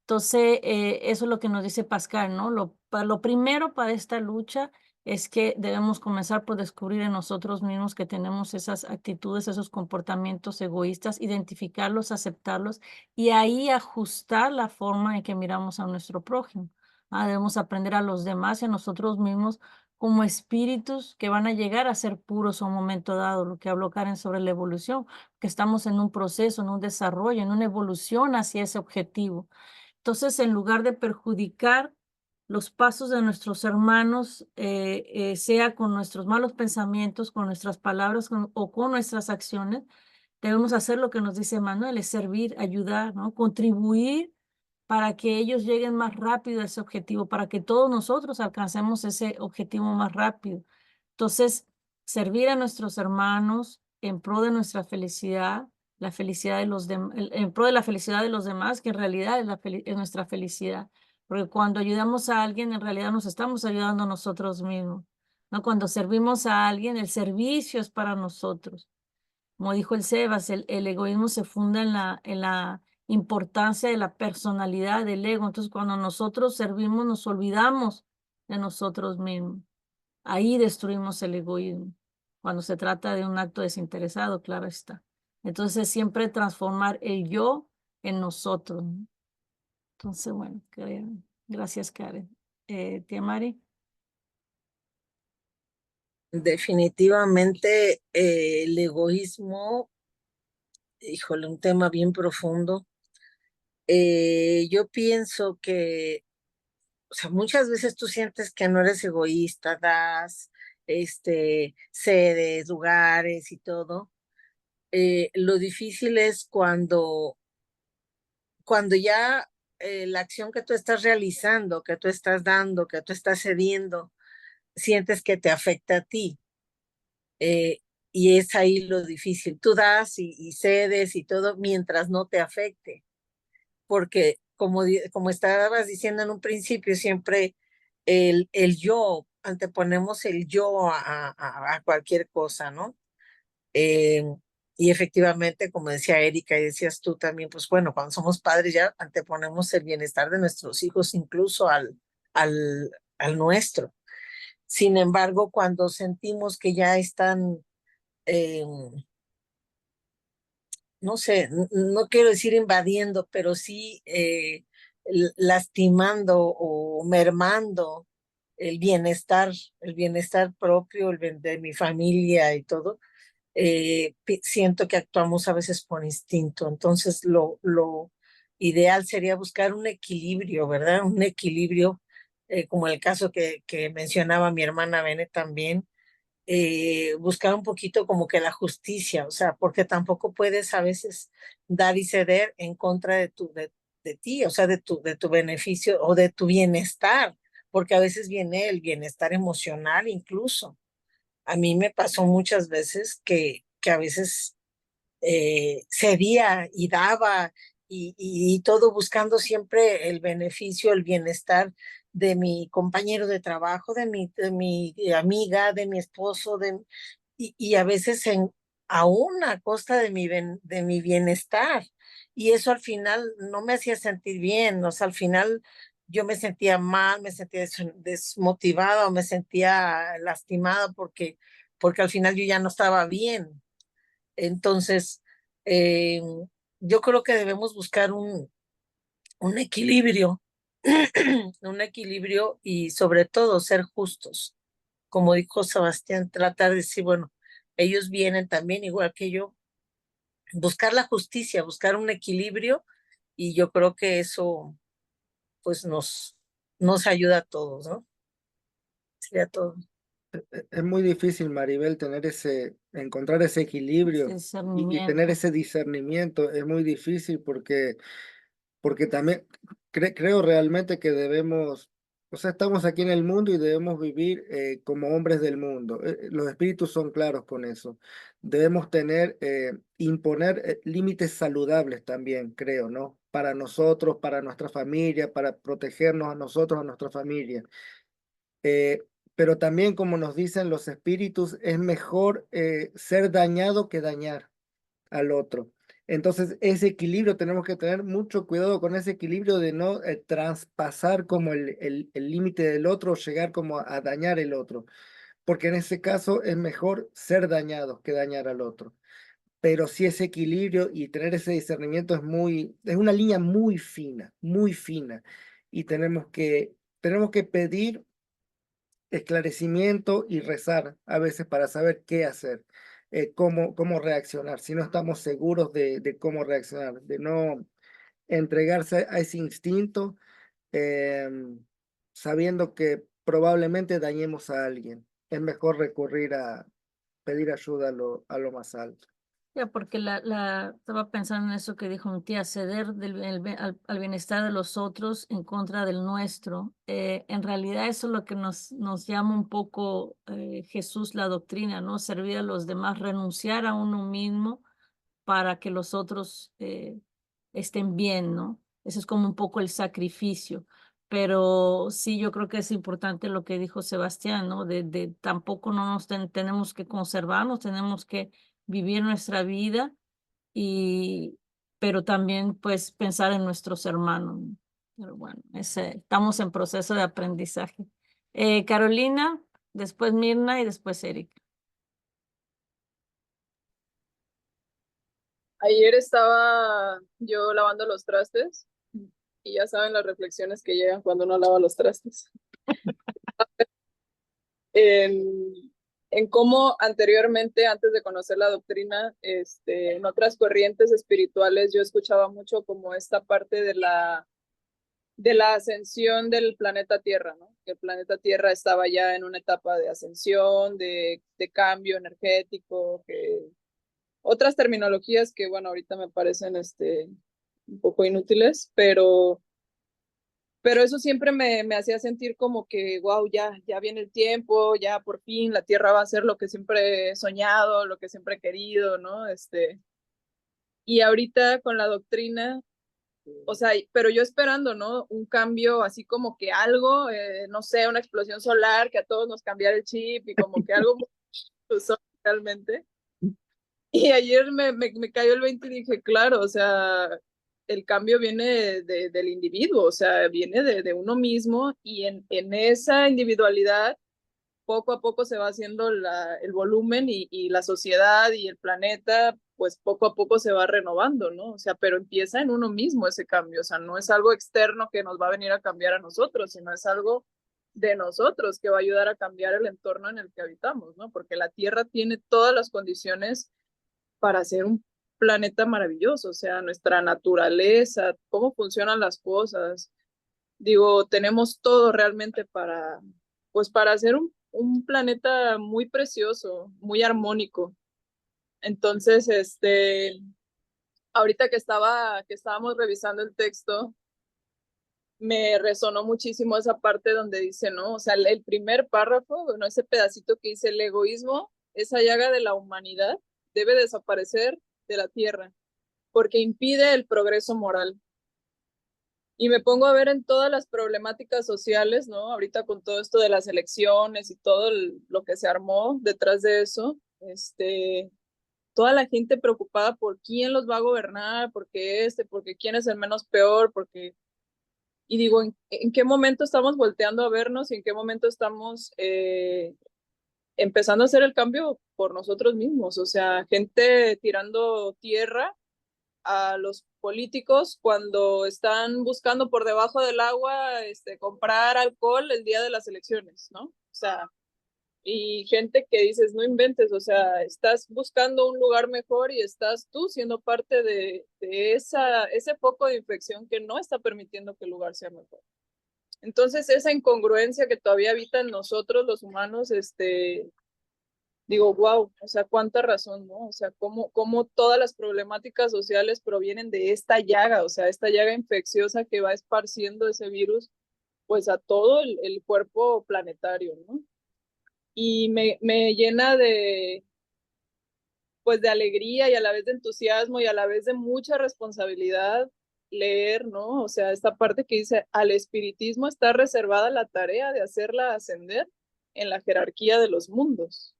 Entonces, eso es lo que nos dice Pascal, ¿no? Lo primero para esta lucha es que debemos comenzar por descubrir en nosotros mismos que tenemos esas actitudes, esos comportamientos egoístas, identificarlos, aceptarlos y ahí ajustar la forma en que miramos a nuestro prójimo. Debemos aprender a los demás y a nosotros mismos como espíritus que van a llegar a ser puros a un momento dado, lo que habló Karen sobre la evolución, que estamos en un proceso, en un desarrollo, en una evolución hacia ese objetivo. Entonces, en lugar de perjudicar los pasos de nuestros hermanos, sea con nuestros malos pensamientos, con nuestras palabras o con nuestras acciones, debemos hacer lo que nos dice Manuel, es servir, ayudar, ¿no? Contribuir para que ellos lleguen más rápido a ese objetivo, para que todos nosotros alcancemos ese objetivo más rápido. Entonces, servir a nuestros hermanos en pro de nuestra felicidad, la felicidad de los demás, en pro de la felicidad de los demás, que en realidad es nuestra felicidad. Porque cuando ayudamos a alguien, en realidad nos estamos ayudando a nosotros mismos, ¿no? Cuando servimos a alguien, el servicio es para nosotros. Como dijo el Sebas, el egoísmo se funda en la importancia de la personalidad del ego. Entonces, cuando nosotros servimos, nos olvidamos de nosotros mismos. Ahí destruimos el egoísmo. Cuando se trata de un acto desinteresado, claro está. Entonces, siempre transformar el yo en nosotros, ¿no? Entonces, bueno, gracias, Karen. Tía Mari. Definitivamente el egoísmo, híjole, un tema bien profundo. Yo pienso que, o sea, muchas veces tú sientes que no eres egoísta, das, sedes, lugares y todo. Lo difícil es cuando ya la acción que tú estás realizando, que tú estás dando, que tú estás cediendo, sientes que te afecta a ti. Eh, y es ahí lo difícil. Tú das y cedes y todo mientras no te afecte. Porque como estabas diciendo en un principio, siempre el yo, anteponemos el yo a cualquier cosa, ¿no? Eh, y efectivamente, como decía Erika y decías tú también, pues bueno, cuando somos padres ya anteponemos el bienestar de nuestros hijos incluso al, al nuestro. Sin embargo, cuando sentimos que ya están, eh, no sé, no quiero decir invadiendo, pero sí lastimando o mermando el bienestar propio, de mi familia y todo, siento que actuamos a veces por instinto. Entonces, lo ideal sería buscar un equilibrio, ¿verdad? Un equilibrio, como el caso que mencionaba mi hermana Bene también, buscar un poquito como que la justicia, o sea, porque tampoco puedes a veces dar y ceder en contra de ti, o sea, de tu beneficio o de tu bienestar, porque a veces viene el bienestar emocional incluso. A mí me pasó muchas veces que a veces cedía y daba y todo buscando siempre el beneficio, el bienestar de mi compañero de trabajo, de mi amiga, de mi esposo, y a veces aún a costa de mi bienestar. Y eso al final no me hacía sentir bien, o sea, al final yo me sentía mal, me sentía desmotivada o me sentía lastimada porque al final yo ya no estaba bien. Entonces, eh, yo creo que debemos buscar un equilibrio, un equilibrio y sobre todo ser justos. Como dijo Sebastián, tratar de decir, bueno, ellos vienen también igual que yo, buscar la justicia, buscar un equilibrio y yo creo que eso pues nos ayuda a todos, ¿no? Sería todo. Es muy difícil, Maribel, encontrar ese equilibrio y tener Discernimiento. ese discernimiento. Es muy difícil porque también creo realmente que debemos O sea, estamos aquí en el mundo y debemos vivir como hombres del mundo. Los espíritus son claros con eso. Debemos imponer límites saludables también, creo, ¿no? Para nosotros, para nuestra familia, para protegernos a nosotros, a nuestra familia. Eh, pero también, como nos dicen los espíritus, es mejor ser dañado que dañar al otro. Entonces, ese equilibrio, tenemos que tener mucho cuidado con ese equilibrio de no traspasar como el límite del otro, o llegar como a dañar el otro, porque en ese caso es mejor ser dañados que dañar al otro. Pero sí, ese equilibrio y tener ese discernimiento es una línea muy fina, y tenemos que pedir esclarecimiento y rezar a veces para saber qué hacer, cómo reaccionar, si no estamos seguros de cómo reaccionar, de no entregarse a ese instinto, sabiendo que probablemente dañemos a alguien. Es mejor recurrir a pedir ayuda a lo más alto. Ya, porque estaba pensando en eso que dijo mi tía, ceder al bienestar de los otros en contra del nuestro. En realidad eso es lo que nos llama un poco Jesús, la doctrina, ¿no? Servir a los demás, renunciar a uno mismo para que los otros estén bien, ¿no? Eso es como un poco el sacrificio. Pero sí, yo creo que es importante lo que dijo Sebastián, ¿no? Tampoco no nos tenemos que conservarnos, tenemos que vivir nuestra vida, pero también pues pensar en nuestros hermanos, ¿no? Pero bueno, estamos en proceso de aprendizaje. Carolina, después Mirna y después Erika. Ayer estaba yo lavando los trastes y ya saben las reflexiones que llegan cuando uno lava los trastes. En, en cómo anteriormente, antes de conocer la doctrina, en otras corrientes espirituales yo escuchaba mucho como esta parte de la ascensión del planeta Tierra, ¿no? Que el planeta Tierra estaba ya en una etapa de ascensión, de cambio energético, que otras terminologías que, bueno, ahorita me parecen un poco inútiles, pero eso siempre me hacía sentir como que, wow, ya viene el tiempo, ya por fin la Tierra va a ser lo que siempre he soñado, lo que siempre he querido, ¿no? Y ahorita con la doctrina, o sea, pero yo esperando, ¿no? Un cambio así como que algo, no sé, una explosión solar, que a todos nos cambiara el chip y como que algo muy realmente. Y ayer me cayó el 20 y dije, claro, o sea, el cambio viene del individuo, o sea, viene de uno mismo y en esa individualidad poco a poco se va haciendo el volumen y la sociedad y el planeta, pues poco a poco se va renovando, ¿no? O sea, pero empieza en uno mismo ese cambio, o sea, no es algo externo que nos va a venir a cambiar a nosotros, sino es algo de nosotros que va a ayudar a cambiar el entorno en el que habitamos, ¿no? Porque la Tierra tiene todas las condiciones para ser un planeta maravilloso, o sea, nuestra naturaleza, cómo funcionan las cosas. Digo, tenemos todo realmente pues para hacer un planeta muy precioso, muy armónico. Entonces, ahorita que estábamos revisando el texto, me resonó muchísimo esa parte donde dice, ¿no? O sea, el primer párrafo, bueno, ese pedacito que dice el egoísmo, esa llaga de la humanidad debe desaparecer de la tierra porque impide el progreso moral. Y me pongo a ver en todas las problemáticas sociales, ¿no? Ahorita con todo esto de las elecciones y todo lo que se armó detrás de eso, toda la gente preocupada por quién los va a gobernar, porque quién es el menos peor, porque... Y digo, ¿en qué momento estamos volteando a vernos y en qué momento estamos empezando a hacer el cambio por nosotros mismos? O sea, gente tirando tierra a los políticos cuando están buscando por debajo del agua comprar alcohol el día de las elecciones, ¿no? O sea, y gente que dices, no inventes, o sea, estás buscando un lugar mejor y estás tú siendo parte de ese foco de infección que no está permitiendo que el lugar sea mejor. Entonces, esa incongruencia que todavía habita en nosotros, los humanos, digo, wow, o sea, cuánta razón, ¿no? O sea, cómo todas las problemáticas sociales provienen de esta llaga, o sea, esta llaga infecciosa que va esparciendo ese virus pues a todo el cuerpo planetario, ¿no? Y me llena de, pues de alegría y a la vez de entusiasmo y a la vez de mucha responsabilidad leer, ¿no? O sea, esta parte que dice, al espiritismo está reservada la tarea de hacerla ascender en la jerarquía de los mundos.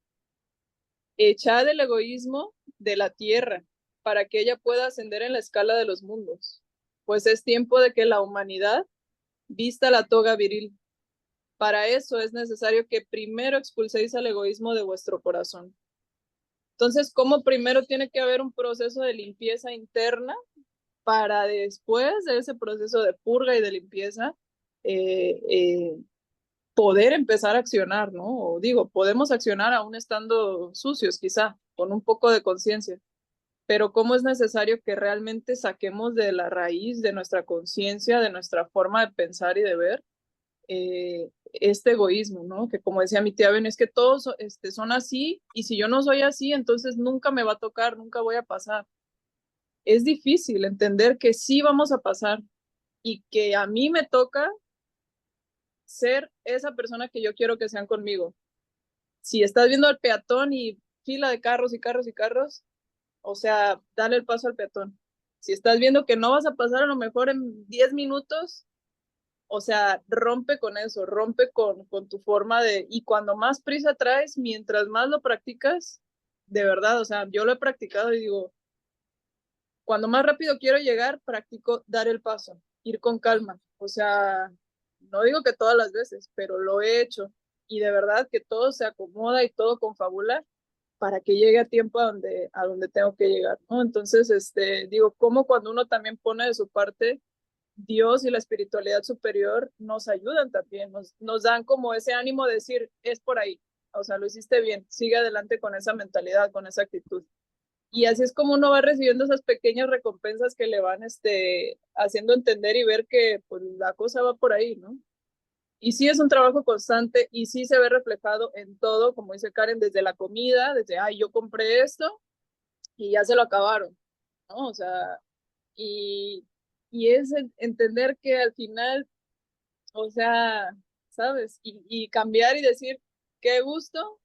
Echad el egoísmo de la tierra para que ella pueda ascender en la escala de los mundos, pues es tiempo de que la humanidad vista la toga viril. Para eso es necesario que primero expulséis al egoísmo de vuestro corazón. Entonces, ¿cómo primero tiene que haber un proceso de limpieza interna para después de ese proceso de purga y de limpieza poder empezar a accionar, ¿no? O digo, podemos accionar aún estando sucios, quizá, con un poco de conciencia, pero cómo es necesario que realmente saquemos de la raíz de nuestra conciencia, de nuestra forma de pensar y de ver, este egoísmo, ¿no? Que como decía mi tía Ben, es que todos son así, y si yo no soy así, entonces nunca me va a tocar, nunca voy a pasar. Es difícil entender que sí vamos a pasar y que a mí me toca ser esa persona que yo quiero que sean conmigo. Si estás viendo al peatón y fila de carros y carros y carros, o sea, dale el paso al peatón. Si estás viendo que no vas a pasar a lo mejor en 10 minutos, o sea, rompe con eso, rompe con tu forma de... Y cuando más prisa traes, mientras más lo practicas, de verdad, o sea, yo lo he practicado y digo, cuando más rápido quiero llegar, practico dar el paso, ir con calma. O sea, no digo que todas las veces, pero lo he hecho. Y de verdad que todo se acomoda y todo confabula para que llegue a tiempo a donde tengo que llegar, ¿no? Entonces, digo, como cuando uno también pone de su parte, Dios y la espiritualidad superior nos ayudan también, nos dan como ese ánimo de decir, es por ahí, o sea, lo hiciste bien, sigue adelante con esa mentalidad, con esa actitud. Y así es como uno va recibiendo esas pequeñas recompensas que le van haciendo entender y ver que pues, la cosa va por ahí, ¿no? Y sí es un trabajo constante y sí se ve reflejado en todo, como dice Karen, desde la comida, desde, ay, yo compré esto y ya se lo acabaron, ¿no? O sea, y, y es entender que al final, o sea, ¿sabes? Y cambiar y decir, qué gusto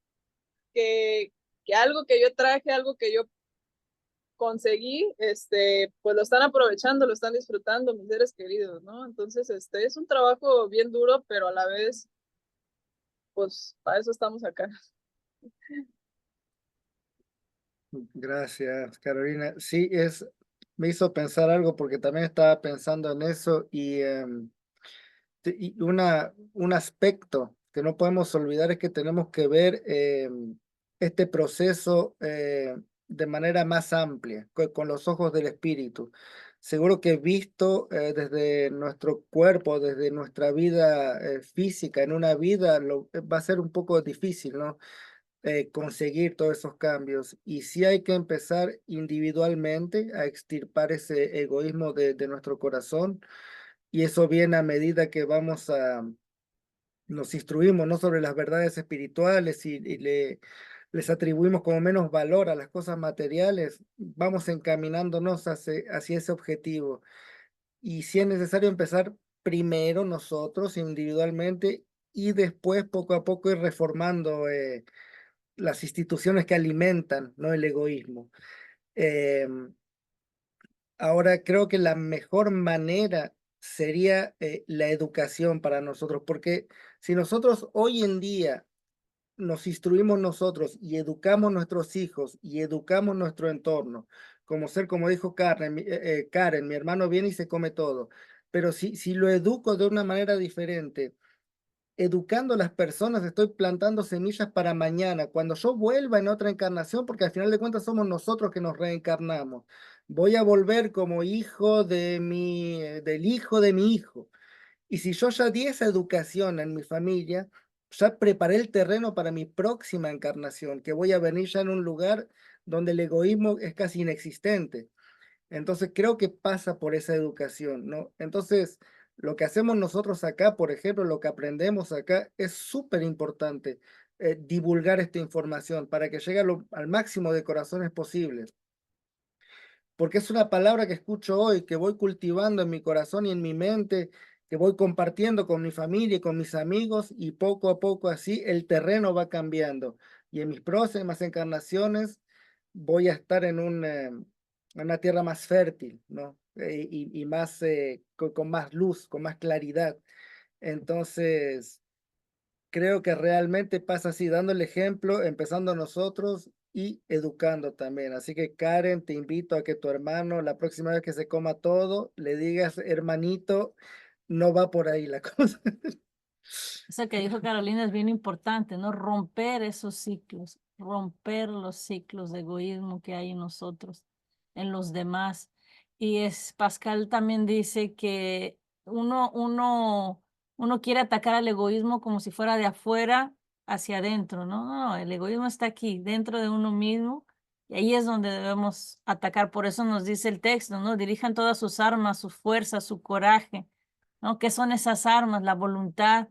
que algo que yo traje, algo que yo conseguí, pues lo están aprovechando, lo están disfrutando mis seres queridos, ¿no? Entonces, es un trabajo bien duro, pero a la vez, pues para eso estamos acá. Gracias, Carolina. Sí, me hizo pensar algo porque también estaba pensando en eso y un aspecto que no podemos olvidar es que tenemos que ver este proceso de manera más amplia, con los ojos del espíritu. Seguro que visto desde nuestro cuerpo, desde nuestra vida física, en una vida va a ser un poco difícil, ¿no? Conseguir todos esos cambios. Y sí hay que empezar individualmente a extirpar ese egoísmo de nuestro corazón. Y eso viene a medida que nos instruimos, ¿no? Sobre las verdades espirituales y les atribuimos como menos valor a las cosas materiales, vamos encaminándonos hacia ese objetivo. Y si es necesario empezar primero nosotros individualmente y después poco a poco ir reformando las instituciones que alimentan, ¿no? El egoísmo. Ahora creo que la mejor manera sería la educación para nosotros, porque si nosotros hoy en día nos instruimos nosotros y educamos nuestros hijos y educamos nuestro entorno, como dijo Karen, mi hermano viene y se come todo, pero si lo educo de una manera diferente, educando a las personas, estoy plantando semillas para mañana, cuando yo vuelva en otra encarnación, porque al final de cuentas somos nosotros que nos reencarnamos. Voy a volver como hijo del hijo de mi hijo. Y si yo ya di esa educación en mi familia, ya preparé el terreno para mi próxima encarnación, que voy a venir ya en un lugar donde el egoísmo es casi inexistente. Entonces creo que pasa por esa educación, ¿no? Entonces, lo que hacemos nosotros acá, por ejemplo, lo que aprendemos acá, es súper importante divulgar esta información para que llegue al máximo de corazones posibles. Porque es una palabra que escucho hoy, que voy cultivando en mi corazón y en mi mente, que voy compartiendo con mi familia y con mis amigos, y poco a poco así el terreno va cambiando. Y en mis próximas encarnaciones voy a estar en una tierra más fértil, ¿no? Y más, con más luz, con más claridad. Entonces, creo que realmente pasa así, dando el ejemplo, empezando nosotros y educando también. Así que Karen, te invito a que tu hermano, la próxima vez que se coma todo, le digas, hermanito, no va por ahí la cosa. Eso que dijo Carolina es bien importante, ¿no? Romper esos ciclos, romper los ciclos de egoísmo que hay en nosotros, en los demás. Y Pascal también dice que uno quiere atacar al egoísmo como si fuera de afuera hacia adentro, ¿no? No, el egoísmo está aquí, dentro de uno mismo, y ahí es donde debemos atacar. Por eso nos dice el texto, ¿no? Dirijan todas sus armas, su fuerza, su coraje, ¿no? ¿Qué son esas armas? La voluntad,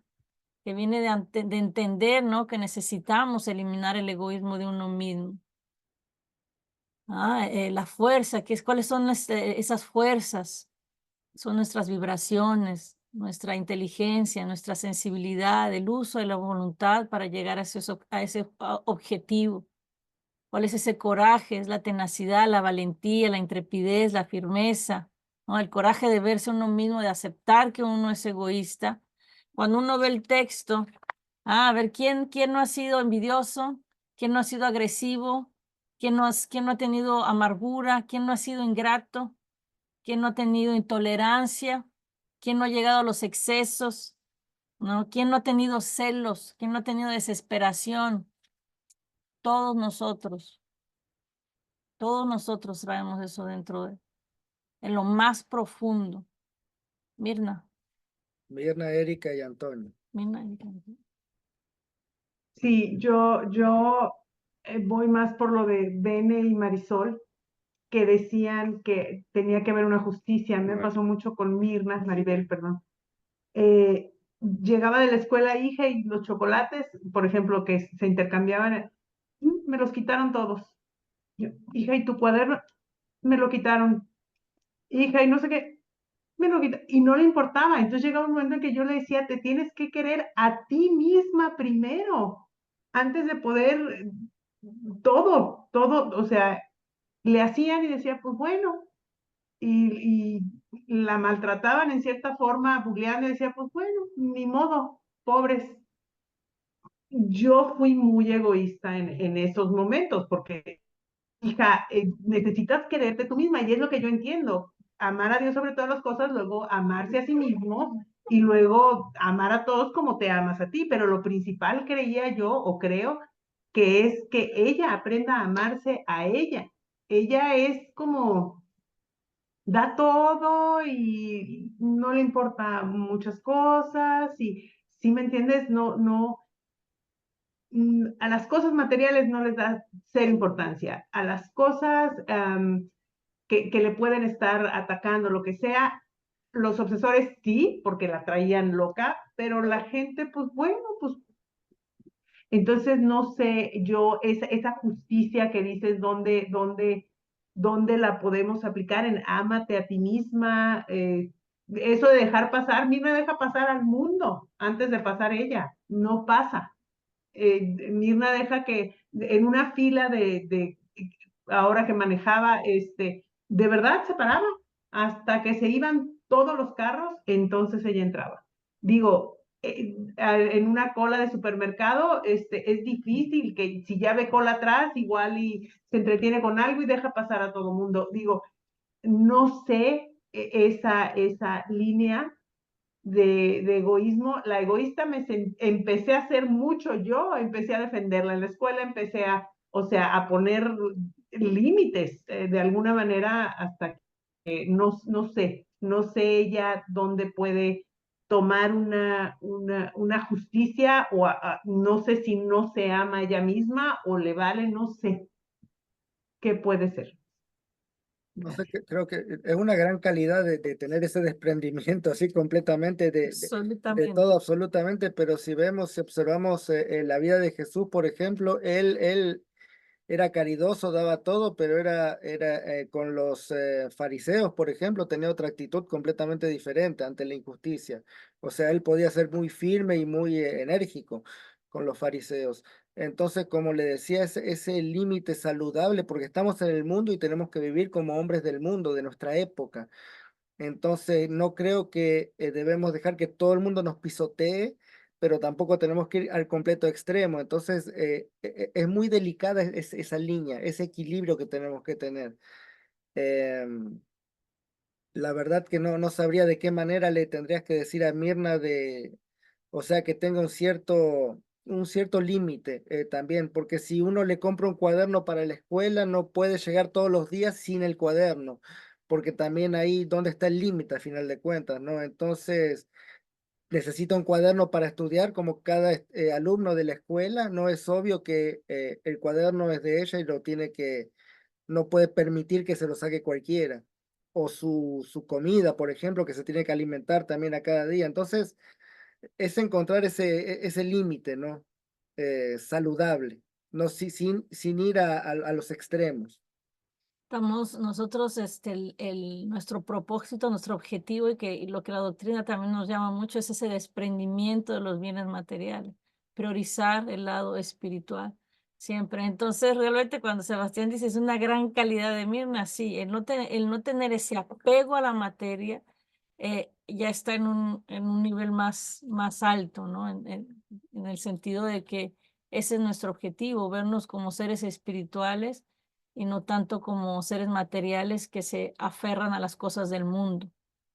que viene de entender, ¿no? Que necesitamos eliminar el egoísmo de uno mismo. La fuerza, ¿cuáles son esas fuerzas? Son nuestras vibraciones, nuestra inteligencia, nuestra sensibilidad, el uso de la voluntad para llegar a ese objetivo. ¿Cuál es ese coraje? Es la tenacidad, la valentía, la intrepidez, la firmeza, ¿no? El coraje de verse uno mismo, de aceptar que uno es egoísta. Cuando uno ve el texto, a ver, ¿quién no ha sido envidioso? ¿Quién no ha sido agresivo? ¿Quién no ha tenido amargura? ¿Quién no ha sido ingrato? ¿Quién no ha tenido intolerancia? ¿Quién no ha llegado a los excesos? ¿No? ¿Quién no ha tenido celos? ¿Quién no ha tenido desesperación? Todos nosotros traemos eso dentro en lo más profundo. Mirna, Mirna, Erika y Antonio. Erika. Sí, yo voy más por lo de Bene y Marisol, que decían que tenía que haber una justicia. A mí me pasó mucho con Maribel, perdón. Llegaba de la escuela hija y los chocolates, por ejemplo, que se intercambiaban, me los quitaron todos. Hija, ¿y tu cuaderno? Me lo quitaron. Hija, y no sé qué, me lo quitaron. Y no le importaba. Entonces llegaba un momento en que yo le decía, te tienes que querer a ti misma primero, antes de poder todo, o sea, le hacían y decía, pues bueno, y la maltrataban en cierta forma, buleando y decía, pues bueno, ni modo, pobres. Yo fui muy egoísta en esos momentos, porque, hija, necesitas quererte tú misma, y es lo que yo entiendo. Amar a Dios sobre todas las cosas, luego amarse a sí mismo, y luego amar a todos como te amas a ti. Pero lo principal, creía yo, o creo, que es que ella aprenda a amarse a ella. Ella es como, da todo y no le importa muchas cosas, y si me entiendes, a las cosas materiales no les da cero importancia. A las cosas que le pueden estar atacando, lo que sea, los obsesores sí, porque la traían loca, pero la gente, pues bueno, pues entonces no sé yo, esa justicia que dices, ¿dónde la podemos aplicar? En ámate a ti misma, eso de dejar pasar, Mirna deja pasar al mundo antes de pasar ella, no pasa. Mirna deja que en una fila ahora que manejaba, de verdad se paraba hasta que se iban todos los carros, entonces ella entraba. Digo, en una cola de supermercado, es difícil que si ya ve cola atrás, igual y se entretiene con algo y deja pasar a todo mundo. Digo, no sé esa línea de egoísmo. La egoísta empecé a hacer mucho yo, empecé a defenderla en la escuela, o sea, a poner límites de alguna manera, hasta que no sé ella dónde puede tomar una justicia, o no sé si no se ama ella misma o le vale, no sé qué puede ser. No sé, creo que es una gran calidad de tener ese desprendimiento así completamente de Absolutamente. todo, absolutamente. Pero si vemos, si observamos la vida de Jesús, por ejemplo, él era caridoso, daba todo, pero con los fariseos, por ejemplo, tenía otra actitud completamente diferente ante la injusticia. O sea, él podía ser muy firme y muy enérgico con los fariseos. Entonces, como le decía, ese límite saludable, porque estamos en el mundo y tenemos que vivir como hombres del mundo, de nuestra época. Entonces, no creo que debemos dejar que todo el mundo nos pisotee, pero tampoco tenemos que ir al completo extremo. Entonces, es muy delicada esa línea, ese equilibrio que tenemos que tener. Em, la verdad que no sabría de qué manera le tendrías que decir a Mirna o sea, que tenga un cierto límite también, porque si uno le compra un cuaderno para la escuela, no puede llegar todos los días sin el cuaderno, porque también ahí donde está el límite a final de cuentas, ¿no? Entonces, necesita un cuaderno para estudiar como cada alumno de la escuela, no es obvio que el cuaderno es de ella y no puede permitir que se lo saque cualquiera. O su comida, por ejemplo, que se tiene que alimentar también a cada día. Entonces, es encontrar ese límite, ¿no? Saludable, no sin ir a los extremos. Estamos nosotros, nuestro propósito, nuestro objetivo y lo que la doctrina también nos llama mucho es ese desprendimiento de los bienes materiales, priorizar el lado espiritual siempre. Entonces, realmente cuando Sebastián dice es una gran calidad de Mirna, sí, el no tener ese apego a la materia ya está en un nivel más alto, ¿no? En el sentido de que ese es nuestro objetivo, vernos como seres espirituales y no tanto como seres materiales que se aferran a las cosas del mundo.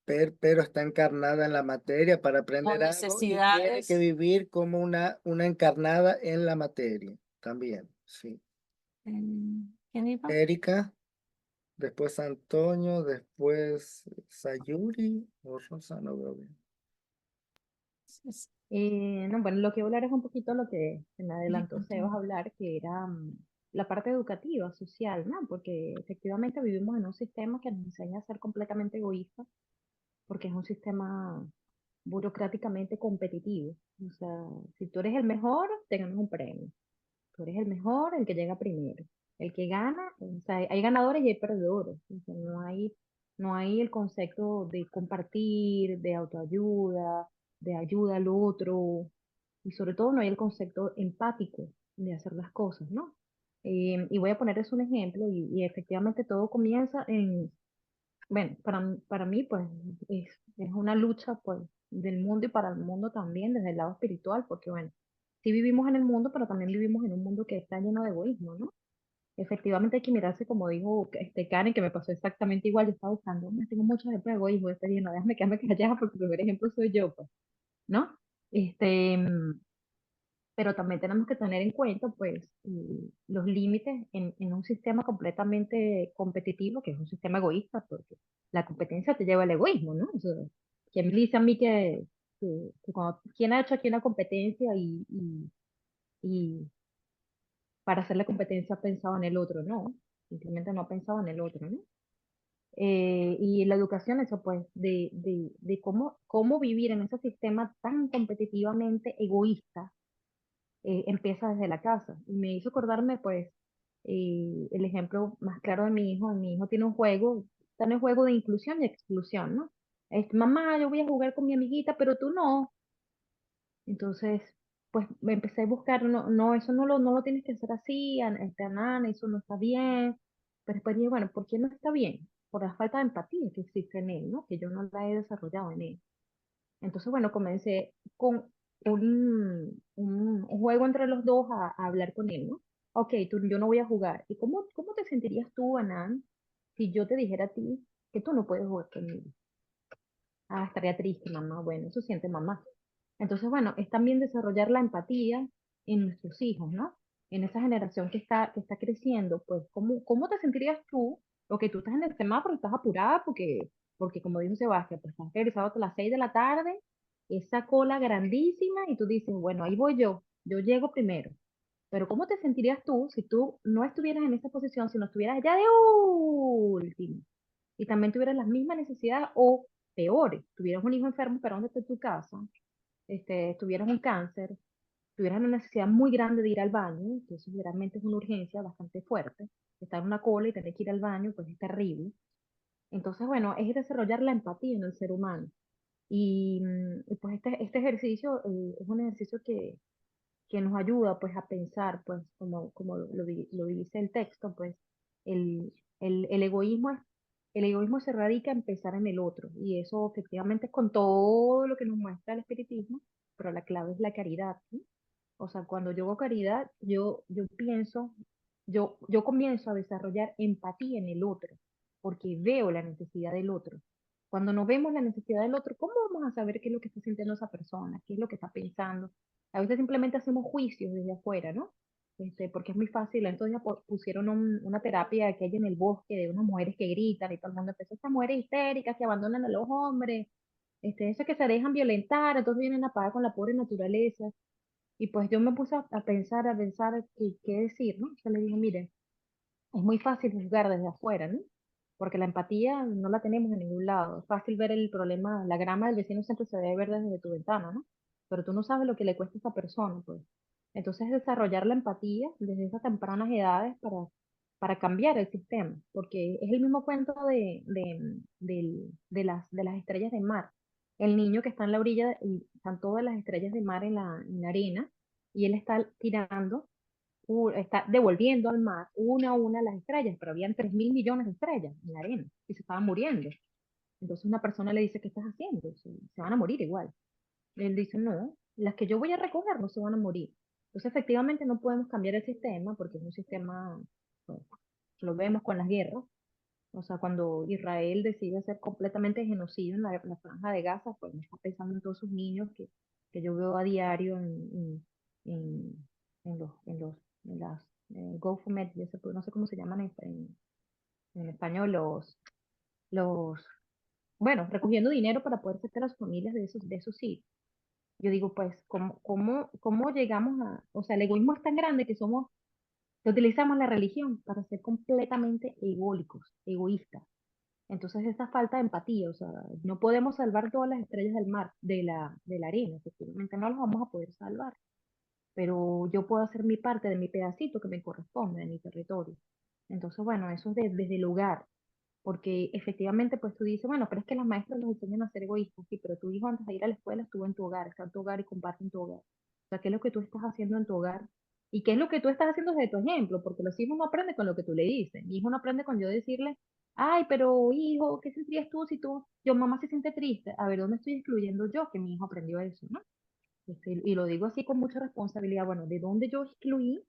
Pero está encarnada en la materia para Con aprender algo y tiene necesidades. que vivir como una encarnada en la materia también, sí. ¿Quién iba? Erika, después Antonio, después Sayuri o Rosa, no veo bien. No, bueno, lo que voy a hablar es un poquito lo que se me adelantó Sebas a hablar, que era la parte educativa, social, ¿no? Porque efectivamente vivimos en un sistema que nos enseña a ser completamente egoístas, porque es un sistema burocráticamente competitivo. O sea, si tú eres el mejor, te ganas un premio. Tú eres el mejor, el que llega primero. El que gana, o sea, hay ganadores y hay perdedores. O sea, no hay el concepto de compartir, de autoayuda, de ayuda al otro. Y sobre todo no hay el concepto empático de hacer las cosas, ¿no? Y voy a ponerles un ejemplo y efectivamente todo comienza bueno, para mí pues es una lucha pues del mundo y para el mundo también desde el lado espiritual, porque bueno, sí vivimos en el mundo, pero también vivimos en un mundo que está lleno de egoísmo, ¿no? Efectivamente hay que mirarse como dijo Karen, que me pasó exactamente igual, yo estaba buscando, tengo muchos ejemplos de egoísmo, dije, no, déjame quedarme callada porque el primer ejemplo soy yo, pues, ¿no? Este, pero también tenemos que tener en cuenta, pues, los límites en un sistema completamente competitivo, que es un sistema egoísta, porque la competencia te lleva al egoísmo, ¿no? O sea, ¿quién me dice a mí quién ha hecho aquí una competencia y para hacer la competencia ha pensado en el otro? No, simplemente no ha pensado en el otro, ¿no? Y la educación, eso pues, de cómo vivir en ese sistema tan competitivamente egoísta empieza desde la casa. Y me hizo acordarme, pues, el ejemplo más claro de mi hijo. Mi hijo tiene un juego, está en el juego de inclusión y exclusión, ¿no? Mamá, yo voy a jugar con mi amiguita, pero tú no. Entonces, pues me empecé a buscar, no, eso no lo tienes que hacer así, Ana, eso no está bien. Pero después dije, bueno, ¿por qué no está bien? Por la falta de empatía que existe en él, ¿no? Que yo no la he desarrollado en él. Entonces, bueno, comencé con un juego entre los dos a hablar con él, ¿no? Ok, yo no voy a jugar. ¿Y cómo te sentirías tú, Anán, si yo te dijera a ti que tú no puedes jugar conmigo? Ah, estaría triste, mamá. Bueno, eso siente mamá. Entonces, bueno, es también desarrollar la empatía en nuestros hijos, ¿no? En esa generación que está creciendo, pues, ¿cómo te sentirías tú? O que tú estás en el semáforo, estás apurada porque como dijo Sebastián, pues estás regresando a las 6 de la tarde, esa cola grandísima, y tú dices, bueno, ahí voy yo llego primero. Pero ¿cómo te sentirías tú si tú no estuvieras en esa posición, si no estuvieras allá de último? Y también tuvieras las mismas necesidades o peores, tuvieras un hijo enfermo esperándote en tu casa, tuvieras un cáncer, tuvieras una necesidad muy grande de ir al baño, que eso generalmente es una urgencia bastante fuerte, estar en una cola y tener que ir al baño, pues es terrible. Entonces, bueno, es desarrollar la empatía en el ser humano. Y pues este ejercicio es un ejercicio que nos ayuda pues a pensar, pues como lo dice el texto, pues el, el egoísmo el egoísmo se radica en pensar en el otro y eso efectivamente es con todo lo que nos muestra el espiritismo, pero la clave es la caridad, ¿sí? O sea, cuando yo hago caridad, yo pienso, yo comienzo a desarrollar empatía en el otro, porque veo la necesidad del otro. Cuando no vemos la necesidad del otro, ¿cómo vamos a saber qué es lo que está sintiendo esa persona? ¿Qué es lo que está pensando? A veces simplemente hacemos juicios desde afuera, ¿no? Porque es muy fácil. Entonces ya pusieron una terapia que hay en el bosque de unas mujeres que gritan y todo el mundo empezó, estas mujeres histéricas que abandonan a los hombres, eso que se dejan violentar, entonces vienen a pagar con la pobre naturaleza. Y pues yo me puse a pensar qué decir, ¿no? Yo le dije, miren, es muy fácil juzgar desde afuera, ¿no? Porque la empatía no la tenemos en ningún lado. Es fácil ver el problema, la grama del vecino siempre se debe ver desde tu ventana, ¿no? Pero tú no sabes lo que le cuesta a esa persona, pues. Entonces, desarrollar la empatía desde esas tempranas edades para cambiar el sistema, porque es el mismo cuento de las estrellas de mar. El niño que está en la orilla y están todas las estrellas de mar en la arena y él está tirando está devolviendo al mar una a una las estrellas, pero habían 3.000 millones de estrellas en la arena y se estaban muriendo. Entonces una persona le dice, ¿qué estás haciendo? Se van a morir igual. Él dice, no, las que yo voy a recoger no se van a morir. Entonces efectivamente no podemos cambiar el sistema porque es un sistema, pues, lo vemos con las guerras. O sea, cuando Israel decide hacer completamente genocidio en la franja de Gaza, pues me está pensando en todos sus niños que yo veo a diario en, en los, en las GoFundMe, no sé cómo se llaman en español, los, bueno, recogiendo dinero para poder sacar a las familias de esos sitios. Yo digo, pues, ¿cómo llegamos o sea, el egoísmo es tan grande que utilizamos la religión para ser completamente egoístas. Entonces, esa falta de empatía, o sea, no podemos salvar todas las estrellas del mar, de la arena, efectivamente no las vamos a poder salvar, pero yo puedo hacer mi parte de mi pedacito que me corresponde, de mi territorio. Entonces, bueno, eso es desde el hogar, porque efectivamente, pues tú dices, bueno, pero es que las maestras los enseñan a ser egoístas, sí, pero tu hijo antes de ir a la escuela estuvo en tu hogar, está en tu hogar y comparte en tu hogar. O sea, ¿qué es lo que tú estás haciendo en tu hogar? ¿Y qué es lo que tú estás haciendo desde tu ejemplo? Porque los hijos no aprenden con lo que tú le dices. Mi hijo no aprende con yo decirle, ay, pero hijo, ¿qué sentirías tú si yo mamá se siente triste? A ver, ¿dónde estoy excluyendo yo que mi hijo aprendió eso, ¿no? Y lo digo así con mucha responsabilidad. Bueno, ¿de dónde yo excluí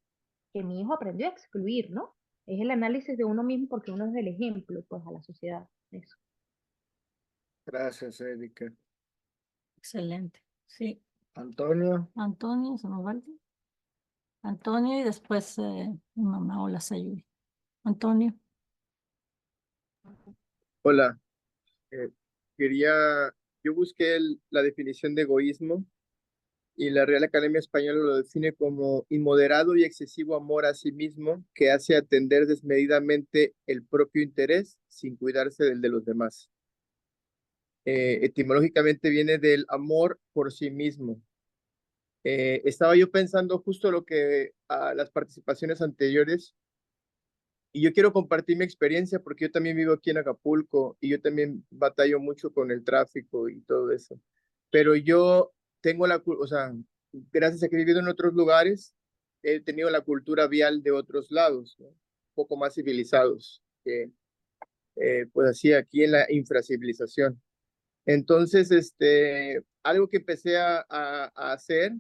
que mi hijo aprendió a excluir, ¿no? Es el análisis de uno mismo porque uno es el ejemplo, pues, a la sociedad. Eso. Gracias, Erika. Excelente. Sí. Antonio. Antonio, ¿se nos va el tiempo? Antonio y después mi mamá o la Sayuri. Antonio. Hola, eh, quería, yo busqué la definición de egoísmo y la Real Academia Española lo define como inmoderado y excesivo amor a sí mismo que hace atender desmedidamente el propio interés sin cuidarse del de los demás. Etimológicamente viene del amor por sí mismo. Estaba yo pensando justo lo que a las participaciones anteriores. Y yo quiero compartir mi experiencia porque yo también vivo aquí en Acapulco y yo también batallo mucho con el tráfico y todo eso. Pero yo tengo o sea, gracias a que he vivido en otros lugares, he tenido la cultura vial de otros lados, ¿no? Un poco más civilizados que, pues así, aquí en la infracivilización. Entonces, algo que empecé a hacer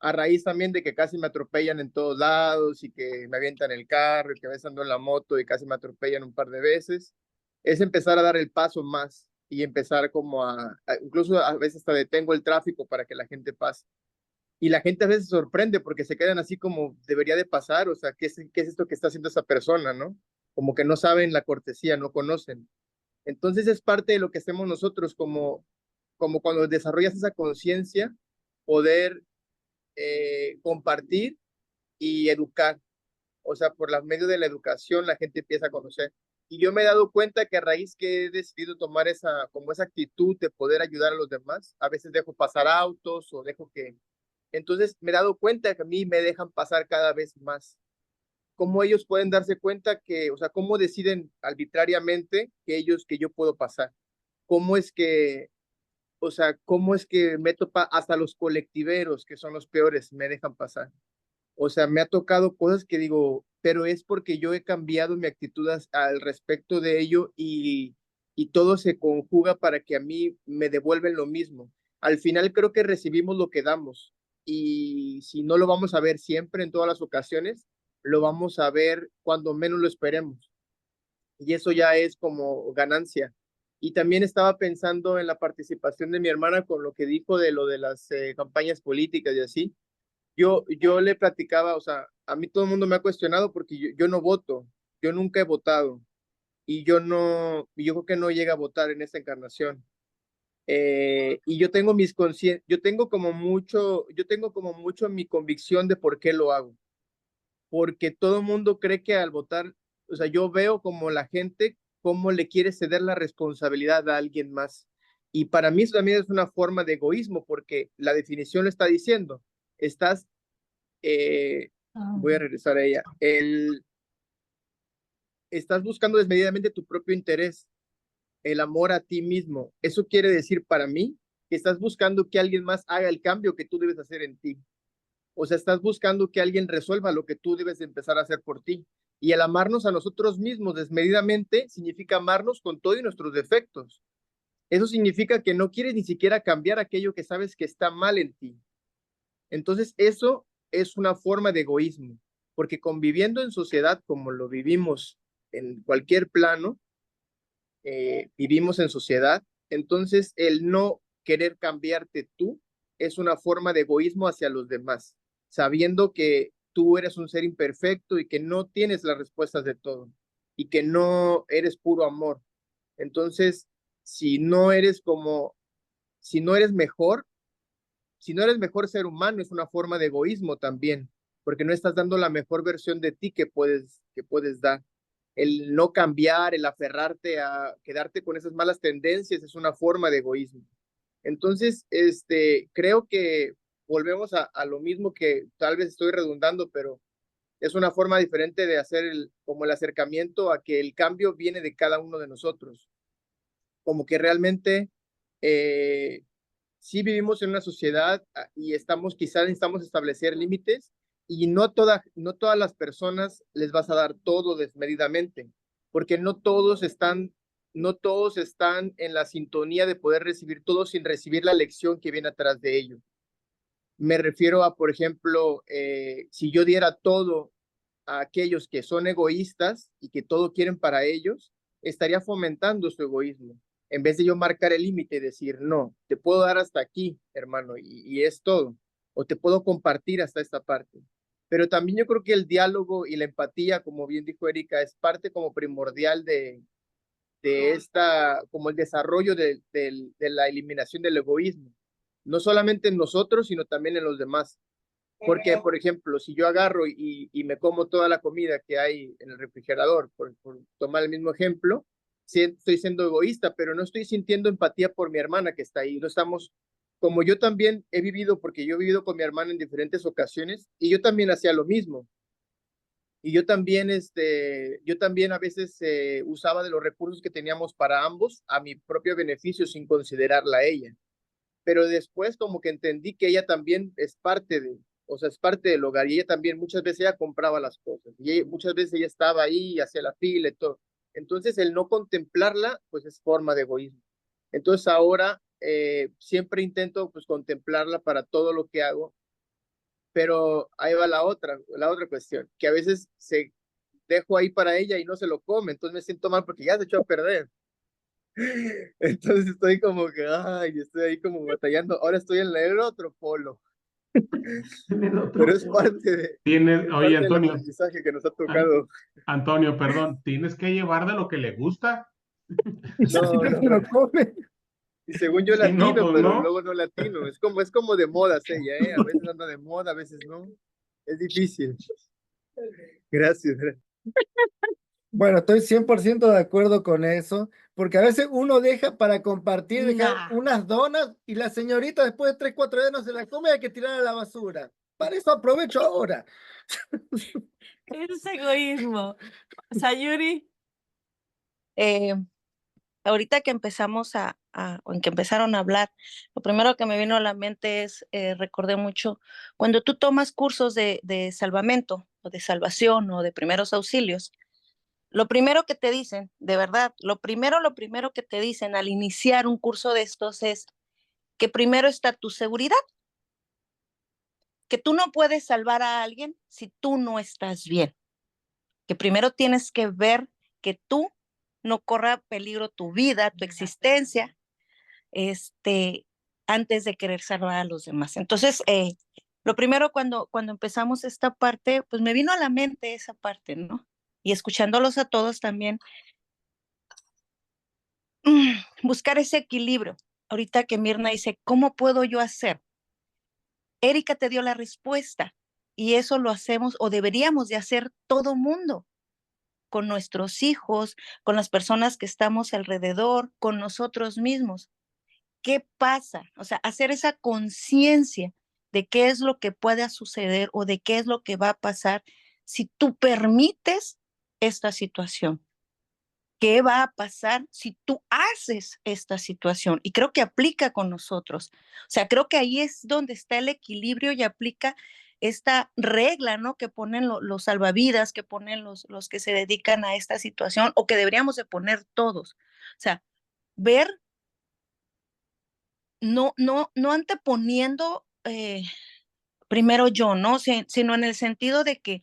a raíz también de que casi me atropellan en todos lados y que me avientan el carro y que a veces ando en la moto y casi me atropellan un par de veces, es empezar a dar el paso más y empezar como incluso a veces hasta detengo el tráfico para que la gente pase. Y la gente a veces se sorprende porque se quedan así como debería de pasar, o sea, qué es esto que está haciendo esa persona, ¿no? Como que no saben la cortesía, no conocen. Entonces es parte de lo que hacemos nosotros como cuando desarrollas esa conciencia, poder compartir y educar. O sea, por los medios de la educación la gente empieza a conocer. Y yo me he dado cuenta que a raíz que he decidido tomar como esa actitud de poder ayudar a los demás, a veces dejo pasar autos o dejo que Entonces me he dado cuenta que a mí me dejan pasar cada vez más. ¿Cómo ellos pueden darse cuenta que, o sea, cómo deciden arbitrariamente que yo puedo pasar? ¿Cómo es que, o sea, cómo es que me topa hasta los colectiveros, que son los peores, me dejan pasar? O sea, me ha tocado cosas que digo, pero es porque yo he cambiado mi actitud al respecto de ello y todo se conjuga para que a mí me devuelven lo mismo. Al final creo que recibimos lo que damos y si no lo vamos a ver siempre en todas las ocasiones, lo vamos a ver cuando menos lo esperemos. Y eso ya es como ganancia. Y también estaba pensando en la participación de mi hermana con lo que dijo de lo de las campañas políticas y así. Yo le platicaba, o sea, a mí todo el mundo me ha cuestionado porque yo no voto, yo nunca he votado y yo creo que no llega a votar en esta encarnación. Y yo tengo yo tengo como mucho mi convicción de por qué lo hago, porque todo el mundo cree que al votar, o sea, yo veo como la gente, cómo le quiere ceder la responsabilidad a alguien más. Y para mí eso también es una forma de egoísmo, porque la definición lo está diciendo. Estás, voy a regresar a ella, estás buscando desmedidamente tu propio interés, el amor a ti mismo. Eso quiere decir para mí que estás buscando que alguien más haga el cambio que tú debes hacer en ti. O sea, estás buscando que alguien resuelva lo que tú debes empezar a hacer por ti. Y el amarnos a nosotros mismos desmedidamente significa amarnos con todos nuestros defectos. Eso significa que no quieres ni siquiera cambiar aquello que sabes que está mal en ti. Entonces, eso es una forma de egoísmo, porque conviviendo en sociedad como lo vivimos en cualquier plano, vivimos en sociedad, entonces el no querer cambiarte tú es una forma de egoísmo hacia los demás, sabiendo que tú eres un ser imperfecto y que no tienes las respuestas de todo y que no eres puro amor. Entonces, si no eres como, si no eres mejor, si no eres mejor ser humano, es una forma de egoísmo también, porque no estás dando la mejor versión de ti que puedes dar. El no cambiar, el aferrarte a quedarte con esas malas tendencias es una forma de egoísmo. Entonces, creo que volvemos a lo mismo, que tal vez estoy redundando, pero es una forma diferente de hacer como el acercamiento a que el cambio viene de cada uno de nosotros. Como que realmente sí vivimos en una sociedad y quizás necesitamos establecer límites y no todas las personas les vas a dar todo desmedidamente, porque no todos están en la sintonía de poder recibir todo sin recibir la lección que viene atrás de ello. Me refiero a, por ejemplo, si yo diera todo a aquellos que son egoístas y que todo quieren para ellos, estaría fomentando su egoísmo. En vez de yo marcar el límite y decir, no, te puedo dar hasta aquí, hermano, y es todo, o te puedo compartir hasta esta parte. Pero también yo creo que el diálogo y la empatía, como bien dijo Erika, es parte como primordial de como el desarrollo de la eliminación del egoísmo, no solamente en nosotros, sino también en los demás. Porque, por ejemplo, si yo agarro y me como toda la comida que hay en el refrigerador, por tomar el mismo ejemplo, sí estoy siendo egoísta, pero no estoy sintiendo empatía por mi hermana que está ahí. No estamos, como yo también he vivido, porque yo he vivido con mi hermana en diferentes ocasiones, y yo también hacía lo mismo. Y yo también a veces usaba de los recursos que teníamos para ambos a mi propio beneficio sin considerarla a ella. Pero después como que entendí que ella también es o sea, es parte del hogar y ella también muchas veces ella compraba las cosas y muchas veces ella estaba ahí, hacía la fila y todo. Entonces el no contemplarla pues es forma de egoísmo. Entonces ahora siempre intento pues contemplarla para todo lo que hago, pero ahí va la otra cuestión, que a veces se dejo ahí para ella y no se lo come, entonces me siento mal porque ya se echó a perder. Entonces estoy como que, ay, estoy ahí como batallando. Ahora estoy en el otro polo. Pero es parte Oye, del Antonio, aprendizaje que nos ha tocado. Antonio, perdón, tienes que llevar de lo que le gusta. No. Y según yo Sí, no, latino, pues pero no. luego no latino. Es como de moda ella, ¿eh? A veces anda de moda, a veces no. Es difícil. Gracias. Bueno, estoy 100% de acuerdo con eso, Porque a veces uno deja para compartir, dejar Nah, unas donas y la señorita después de 3, 4 días no se las come y hay que tirar a la basura. Para eso aprovecho ahora. es egoísmo. Sayuri, Eh, ahorita que empezamos o en que empezaron a hablar, lo primero que me vino a la mente es, recordé mucho, cuando tú tomas cursos de salvamento o de salvación o de primeros auxilios, lo primero que te dicen, de verdad, lo primero que te dicen al iniciar un curso de estos es que primero está tu seguridad, que tú no puedes salvar a alguien si tú no estás bien, que primero tienes que ver que tú no corra peligro tu vida, tu existencia, este, antes de querer salvar a los demás. Entonces, lo primero cuando empezamos esta parte, pues me vino a la mente esa parte, ¿no? Y escuchándolos a todos también, buscar ese equilibrio. Ahorita que Mirna dice, ¿cómo puedo yo hacer? Erika te dio la respuesta y eso lo hacemos o deberíamos de hacer todo mundo, con nuestros hijos, con las personas que estamos alrededor, con nosotros mismos. ¿Qué pasa? O sea, hacer esa conciencia de qué es lo que pueda suceder o de qué es lo que va a pasar si tú permites esta situación. ¿Qué va a pasar si tú haces esta situación? Y creo que aplica con nosotros. O sea, creo que ahí es donde está el equilibrio y aplica esta regla, ¿no? Que ponen los salvavidas, que ponen los que se dedican a esta situación o que deberíamos de poner todos. O sea, ver, no anteponiendo primero yo, ¿no? Sino en el sentido de que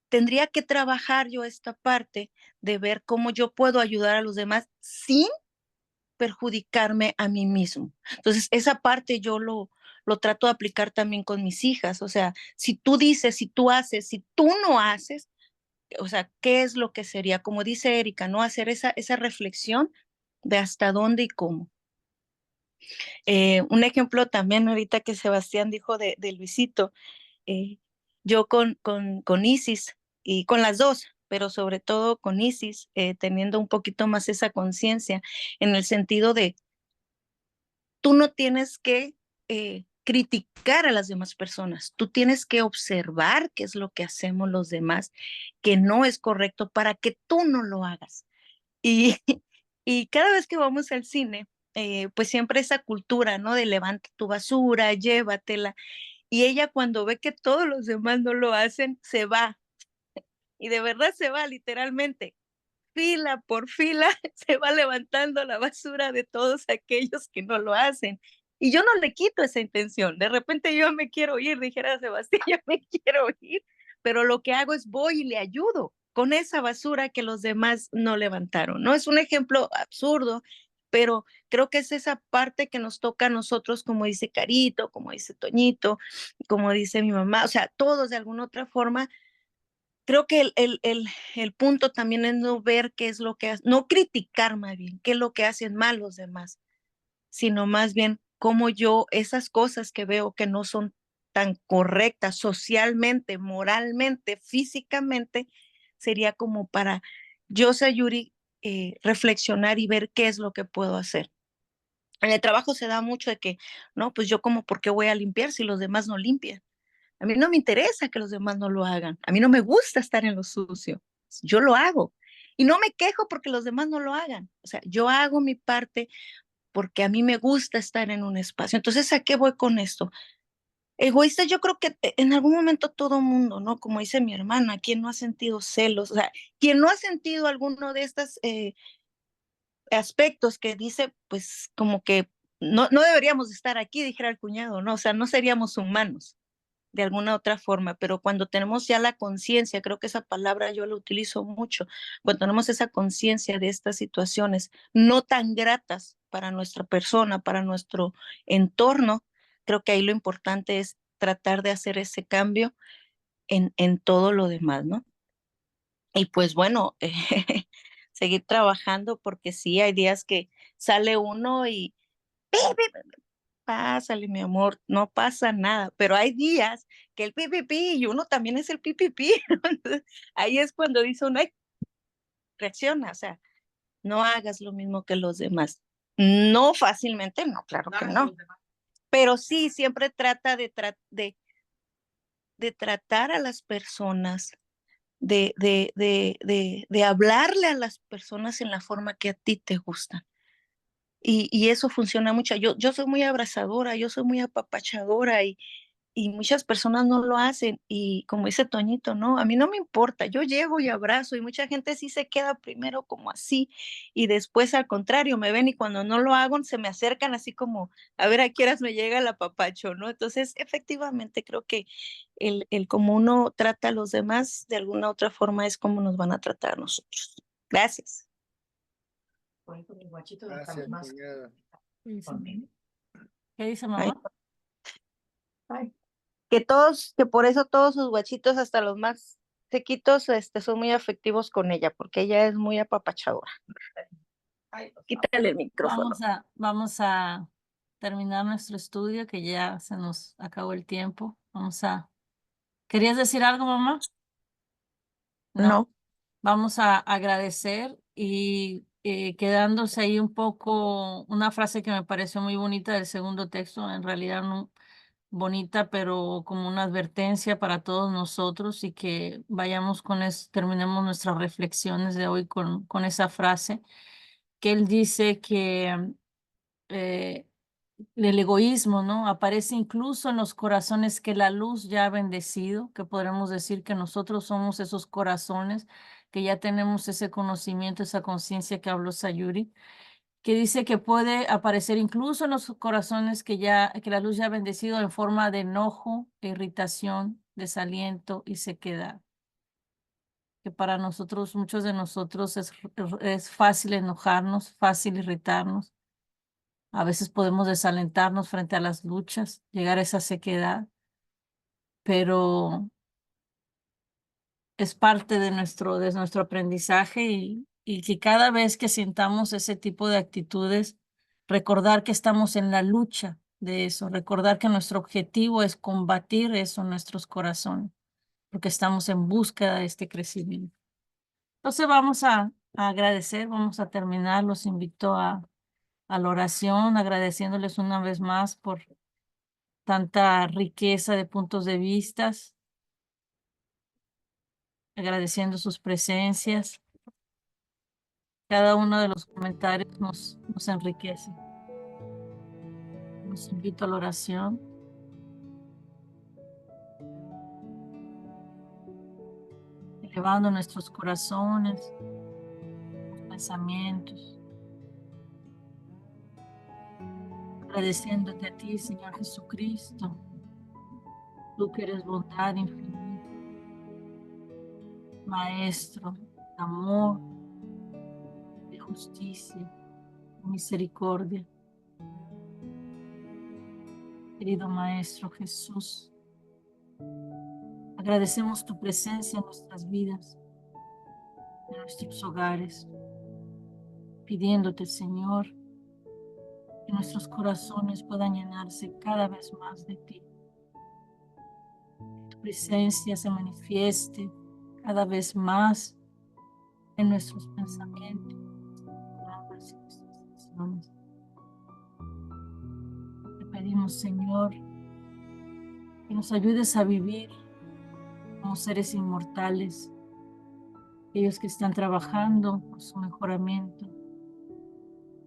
tendría que trabajar yo esta parte de ver cómo yo puedo ayudar a los demás sin perjudicarme a mí mismo. Entonces, esa parte yo lo trato de aplicar también con mis hijas. O sea, si tú dices, si tú haces, si tú no haces, o sea, ¿qué es lo que sería? Como dice Erika, ¿no? Hacer esa reflexión de hasta dónde y cómo. Un ejemplo también ahorita que Sebastián dijo de Luisito, yo con Isis y con las dos, pero sobre todo con Isis, teniendo un poquito más esa conciencia en el sentido de tú no tienes que criticar a las demás personas, tú tienes que observar qué es lo que hacemos los demás, que no es correcto para que tú no lo hagas. Y, y cada vez que vamos al cine, pues siempre esa cultura, ¿no? De levanta tu basura, llévatela. Y ella cuando ve que todos los demás no lo hacen, se va. Y de verdad se va literalmente. Fila por fila, se va levantando la basura de todos aquellos que no lo hacen. Y yo no le quito esa intención. De repente yo me quiero ir, dijera Sebastián, yo me quiero ir, pero lo que hago es voy y le ayudo con esa basura que los demás no levantaron. No es un ejemplo absurdo, pero creo que es esa parte que nos toca a nosotros, como dice Carito, como dice Toñito, como dice mi mamá, o sea, todos de alguna otra forma. Creo que el punto también es no ver qué es lo que hace, no criticar más bien qué es lo que hacen mal los demás, sino más bien cómo yo esas cosas que veo que no son tan correctas socialmente, moralmente, físicamente, sería como para yo, Sayuri, reflexionar y ver qué es lo que puedo hacer. En el trabajo se da mucho de que, no, pues yo como, ¿por qué voy a limpiar si los demás no limpian? A mí no me interesa que los demás no lo hagan. A mí no me gusta estar en lo sucio. Yo lo hago. Y no me quejo porque los demás no lo hagan. O sea, yo hago mi parte porque a mí me gusta estar en un espacio. Entonces, ¿a qué voy con esto? Egoísta, yo creo que en algún momento todo mundo, ¿no? Como dice mi hermana, ¿quién no ha sentido celos? O sea, quien no ha sentido alguno de estos aspectos que dice, pues como que no deberíamos estar aquí, dijera el cuñado, ¿no? O sea, no seríamos humanos de alguna otra forma, pero cuando tenemos ya la conciencia, creo que esa palabra yo la utilizo mucho, cuando tenemos esa conciencia de estas situaciones no tan gratas para nuestra persona, para nuestro entorno, creo que ahí lo importante es tratar de hacer ese cambio en todo lo demás, ¿no? Y pues bueno, seguir trabajando porque sí, hay días que sale uno y pásale, mi amor, no pasa nada, pero hay días que el pipipi y uno también es el pipipi. Entonces, ahí es cuando dice uno, ay, reacciona, o sea, no hagas lo mismo que los demás. No fácilmente, no, claro que no. Pero sí, siempre trata de tratar a las personas, de hablarle a las personas en la forma que a ti te gusta. Y eso funciona mucho. Yo soy muy abrazadora, yo soy muy apapachadora y muchas personas no lo hacen. Y como dice Toñito, no, a mí no me importa, yo llego y abrazo y mucha gente sí se queda primero como así y después al contrario me ven y cuando no lo hago se me acercan así como a ver a qué horas me llega el apapacho, ¿no? Entonces efectivamente creo que el como uno trata a los demás de alguna otra forma es como nos van a tratar a nosotros. Gracias. Gracias, cuñada. ¿Qué dice Ay, mamá? que por eso todos sus guachitos, hasta los más sequitos, son muy afectivos con ella, porque ella es muy apapachadora. Quítale el micrófono. Vamos a terminar nuestro estudio, que ya se nos acabó el tiempo. ¿Querías decir algo, mamá? No. Vamos a agradecer y quedándose ahí un poco, una frase que me pareció muy bonita del segundo texto, en realidad no bonita, pero como una advertencia para todos nosotros y que vayamos terminemos nuestras reflexiones de hoy con esa frase, que él dice que eh, el egoísmo, ¿no? Aparece incluso en los corazones que la luz ya ha bendecido, que podremos decir que nosotros somos esos corazones, que ya tenemos ese conocimiento, esa conciencia que habló Sayuri, que dice que puede aparecer incluso en los corazones que la luz ya ha bendecido en forma de enojo, irritación, desaliento y sequedad. Que para nosotros, muchos de nosotros es fácil enojarnos, fácil irritarnos. A veces podemos desalentarnos frente a las luchas, llegar a esa sequedad, pero es parte de nuestro aprendizaje y que cada vez que sintamos ese tipo de actitudes, recordar que estamos en la lucha de eso, recordar que nuestro objetivo es combatir eso en nuestros corazones, porque estamos en búsqueda de este crecimiento. Entonces vamos a agradecer, vamos a terminar, los invito a la oración, agradeciéndoles una vez más por tanta riqueza de puntos de vistas, agradeciendo sus presencias. Cada uno de los comentarios nos enriquece. Los invito a la oración. Elevando nuestros corazones, los pensamientos. Agradeciéndote a ti, Señor Jesucristo, tú que eres bondad infinita, Maestro de amor, de justicia, de misericordia. Querido Maestro Jesús, agradecemos tu presencia en nuestras vidas, en nuestros hogares, pidiéndote, Señor, que nuestros corazones puedan llenarse cada vez más de ti. Tu presencia se manifieste cada vez más en nuestros pensamientos, palabras y nuestras acciones. Te pedimos, Señor, que nos ayudes a vivir como seres inmortales, aquellos que están trabajando por su mejoramiento,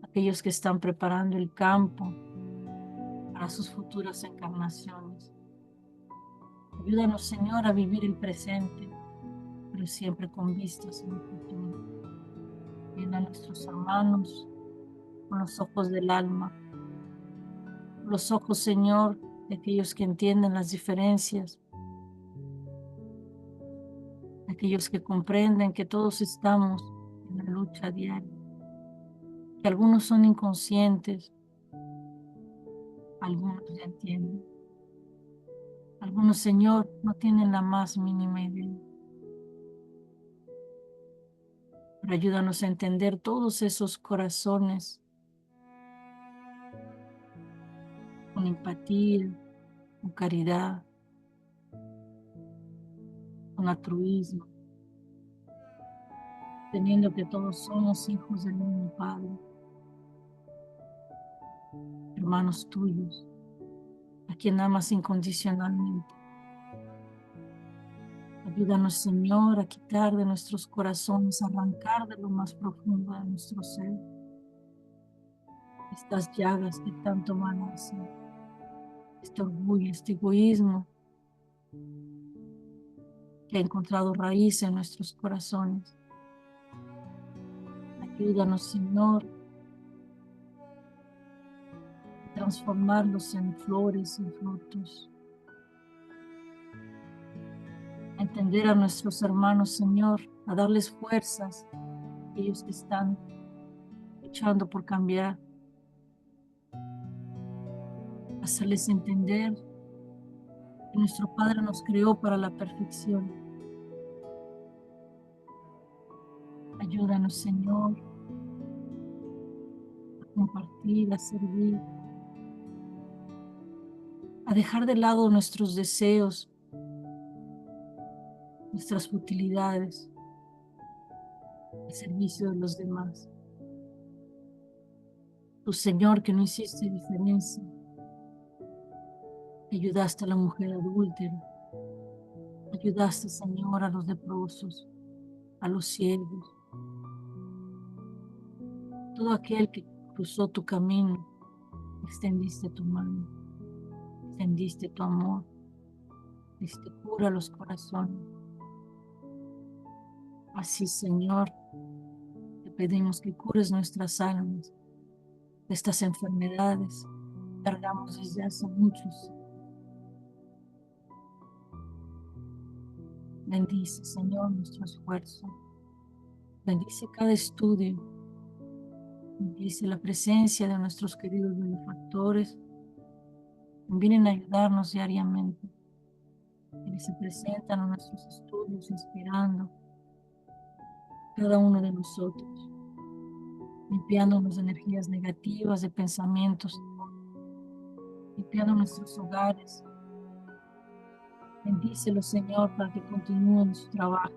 aquellos que están preparando el campo para sus futuras encarnaciones. Ayúdanos, Señor, a vivir el presente, pero siempre con vistas en el futuro. Llena a nuestros hermanos con los ojos del alma, los ojos, Señor, de aquellos que entienden las diferencias, de aquellos que comprenden que todos estamos en la lucha diaria, que algunos son inconscientes, algunos ya entienden, algunos, Señor, no tienen la más mínima idea. Pero ayúdanos a entender todos esos corazones con empatía, con caridad, con altruismo, teniendo que todos somos hijos del mismo Padre, hermanos tuyos, a quien amas incondicionalmente. Ayúdanos, Señor, a quitar de nuestros corazones, a arrancar de lo más profundo de nuestro ser estas llagas que tanto mal hacen, este orgullo, este egoísmo que ha encontrado raíz en nuestros corazones. Ayúdanos, Señor, a transformarlos en flores y frutos, a entender a nuestros hermanos, Señor, a darles fuerzas, aquellos que están luchando por cambiar, hacerles entender que nuestro Padre nos creó para la perfección. Ayúdanos, Señor, a compartir, a servir, a dejar de lado nuestros deseos, nuestras futilidades, al servicio de los demás. Tú, Señor, que no hiciste diferencia, ayudaste a la mujer adúltera, ayudaste, Señor, a los leprosos, a los ciegos, todo aquel que cruzó tu camino, extendiste tu mano, extendiste tu amor, diste cura a los corazones. Así, Señor, te pedimos que cures nuestras almas de estas enfermedades que cargamos desde hace muchos. Bendice, Señor, nuestro esfuerzo. Bendice cada estudio. Bendice la presencia de nuestros queridos benefactores. Vienen a ayudarnos diariamente. Que se presentan a nuestros estudios, inspirando cada uno de nosotros, limpiándonos de energías negativas, de pensamientos, limpiando nuestros hogares. Bendícelo, Señor, para que continúen su trabajo.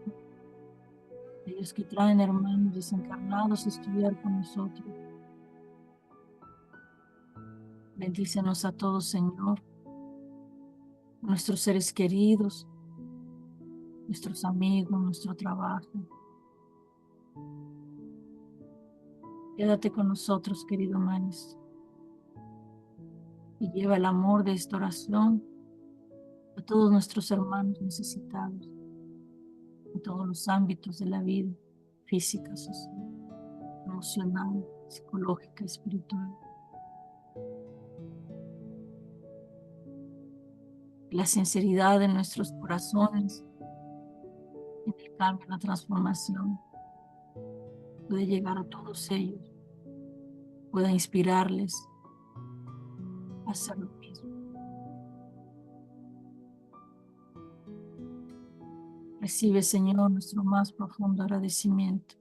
Ellos que traen hermanos desencarnados a estudiar con nosotros. Bendícenos a todos, Señor, nuestros seres queridos, nuestros amigos, nuestro trabajo. Quédate con nosotros, querido Maestro, y lleva el amor de esta oración a todos nuestros hermanos necesitados, en todos los ámbitos de la vida, física, social, emocional, psicológica, espiritual. La sinceridad de nuestros corazones en el cambio, la transformación, puede llegar a todos ellos, pueda inspirarles a hacer lo mismo. Recibe, Señor, nuestro más profundo agradecimiento.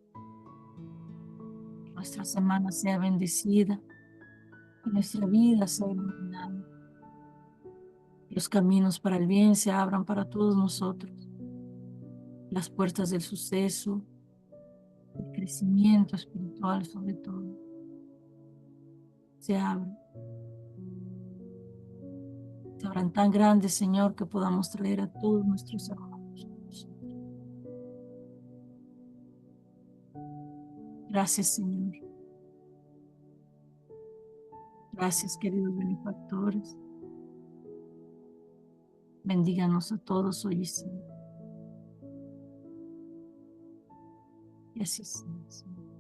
Que nuestra semana sea bendecida, que nuestra vida sea iluminada. Que los caminos para el bien se abran para todos nosotros. Las puertas del suceso, el crecimiento espiritual sobre todo, se abran. Se abran tan grandes, Señor, que podamos traer a todos nuestros hermanos. Gracias, Señor. Gracias, queridos benefactores. Bendíganos a todos hoy y siempre. Y así sea, Señor.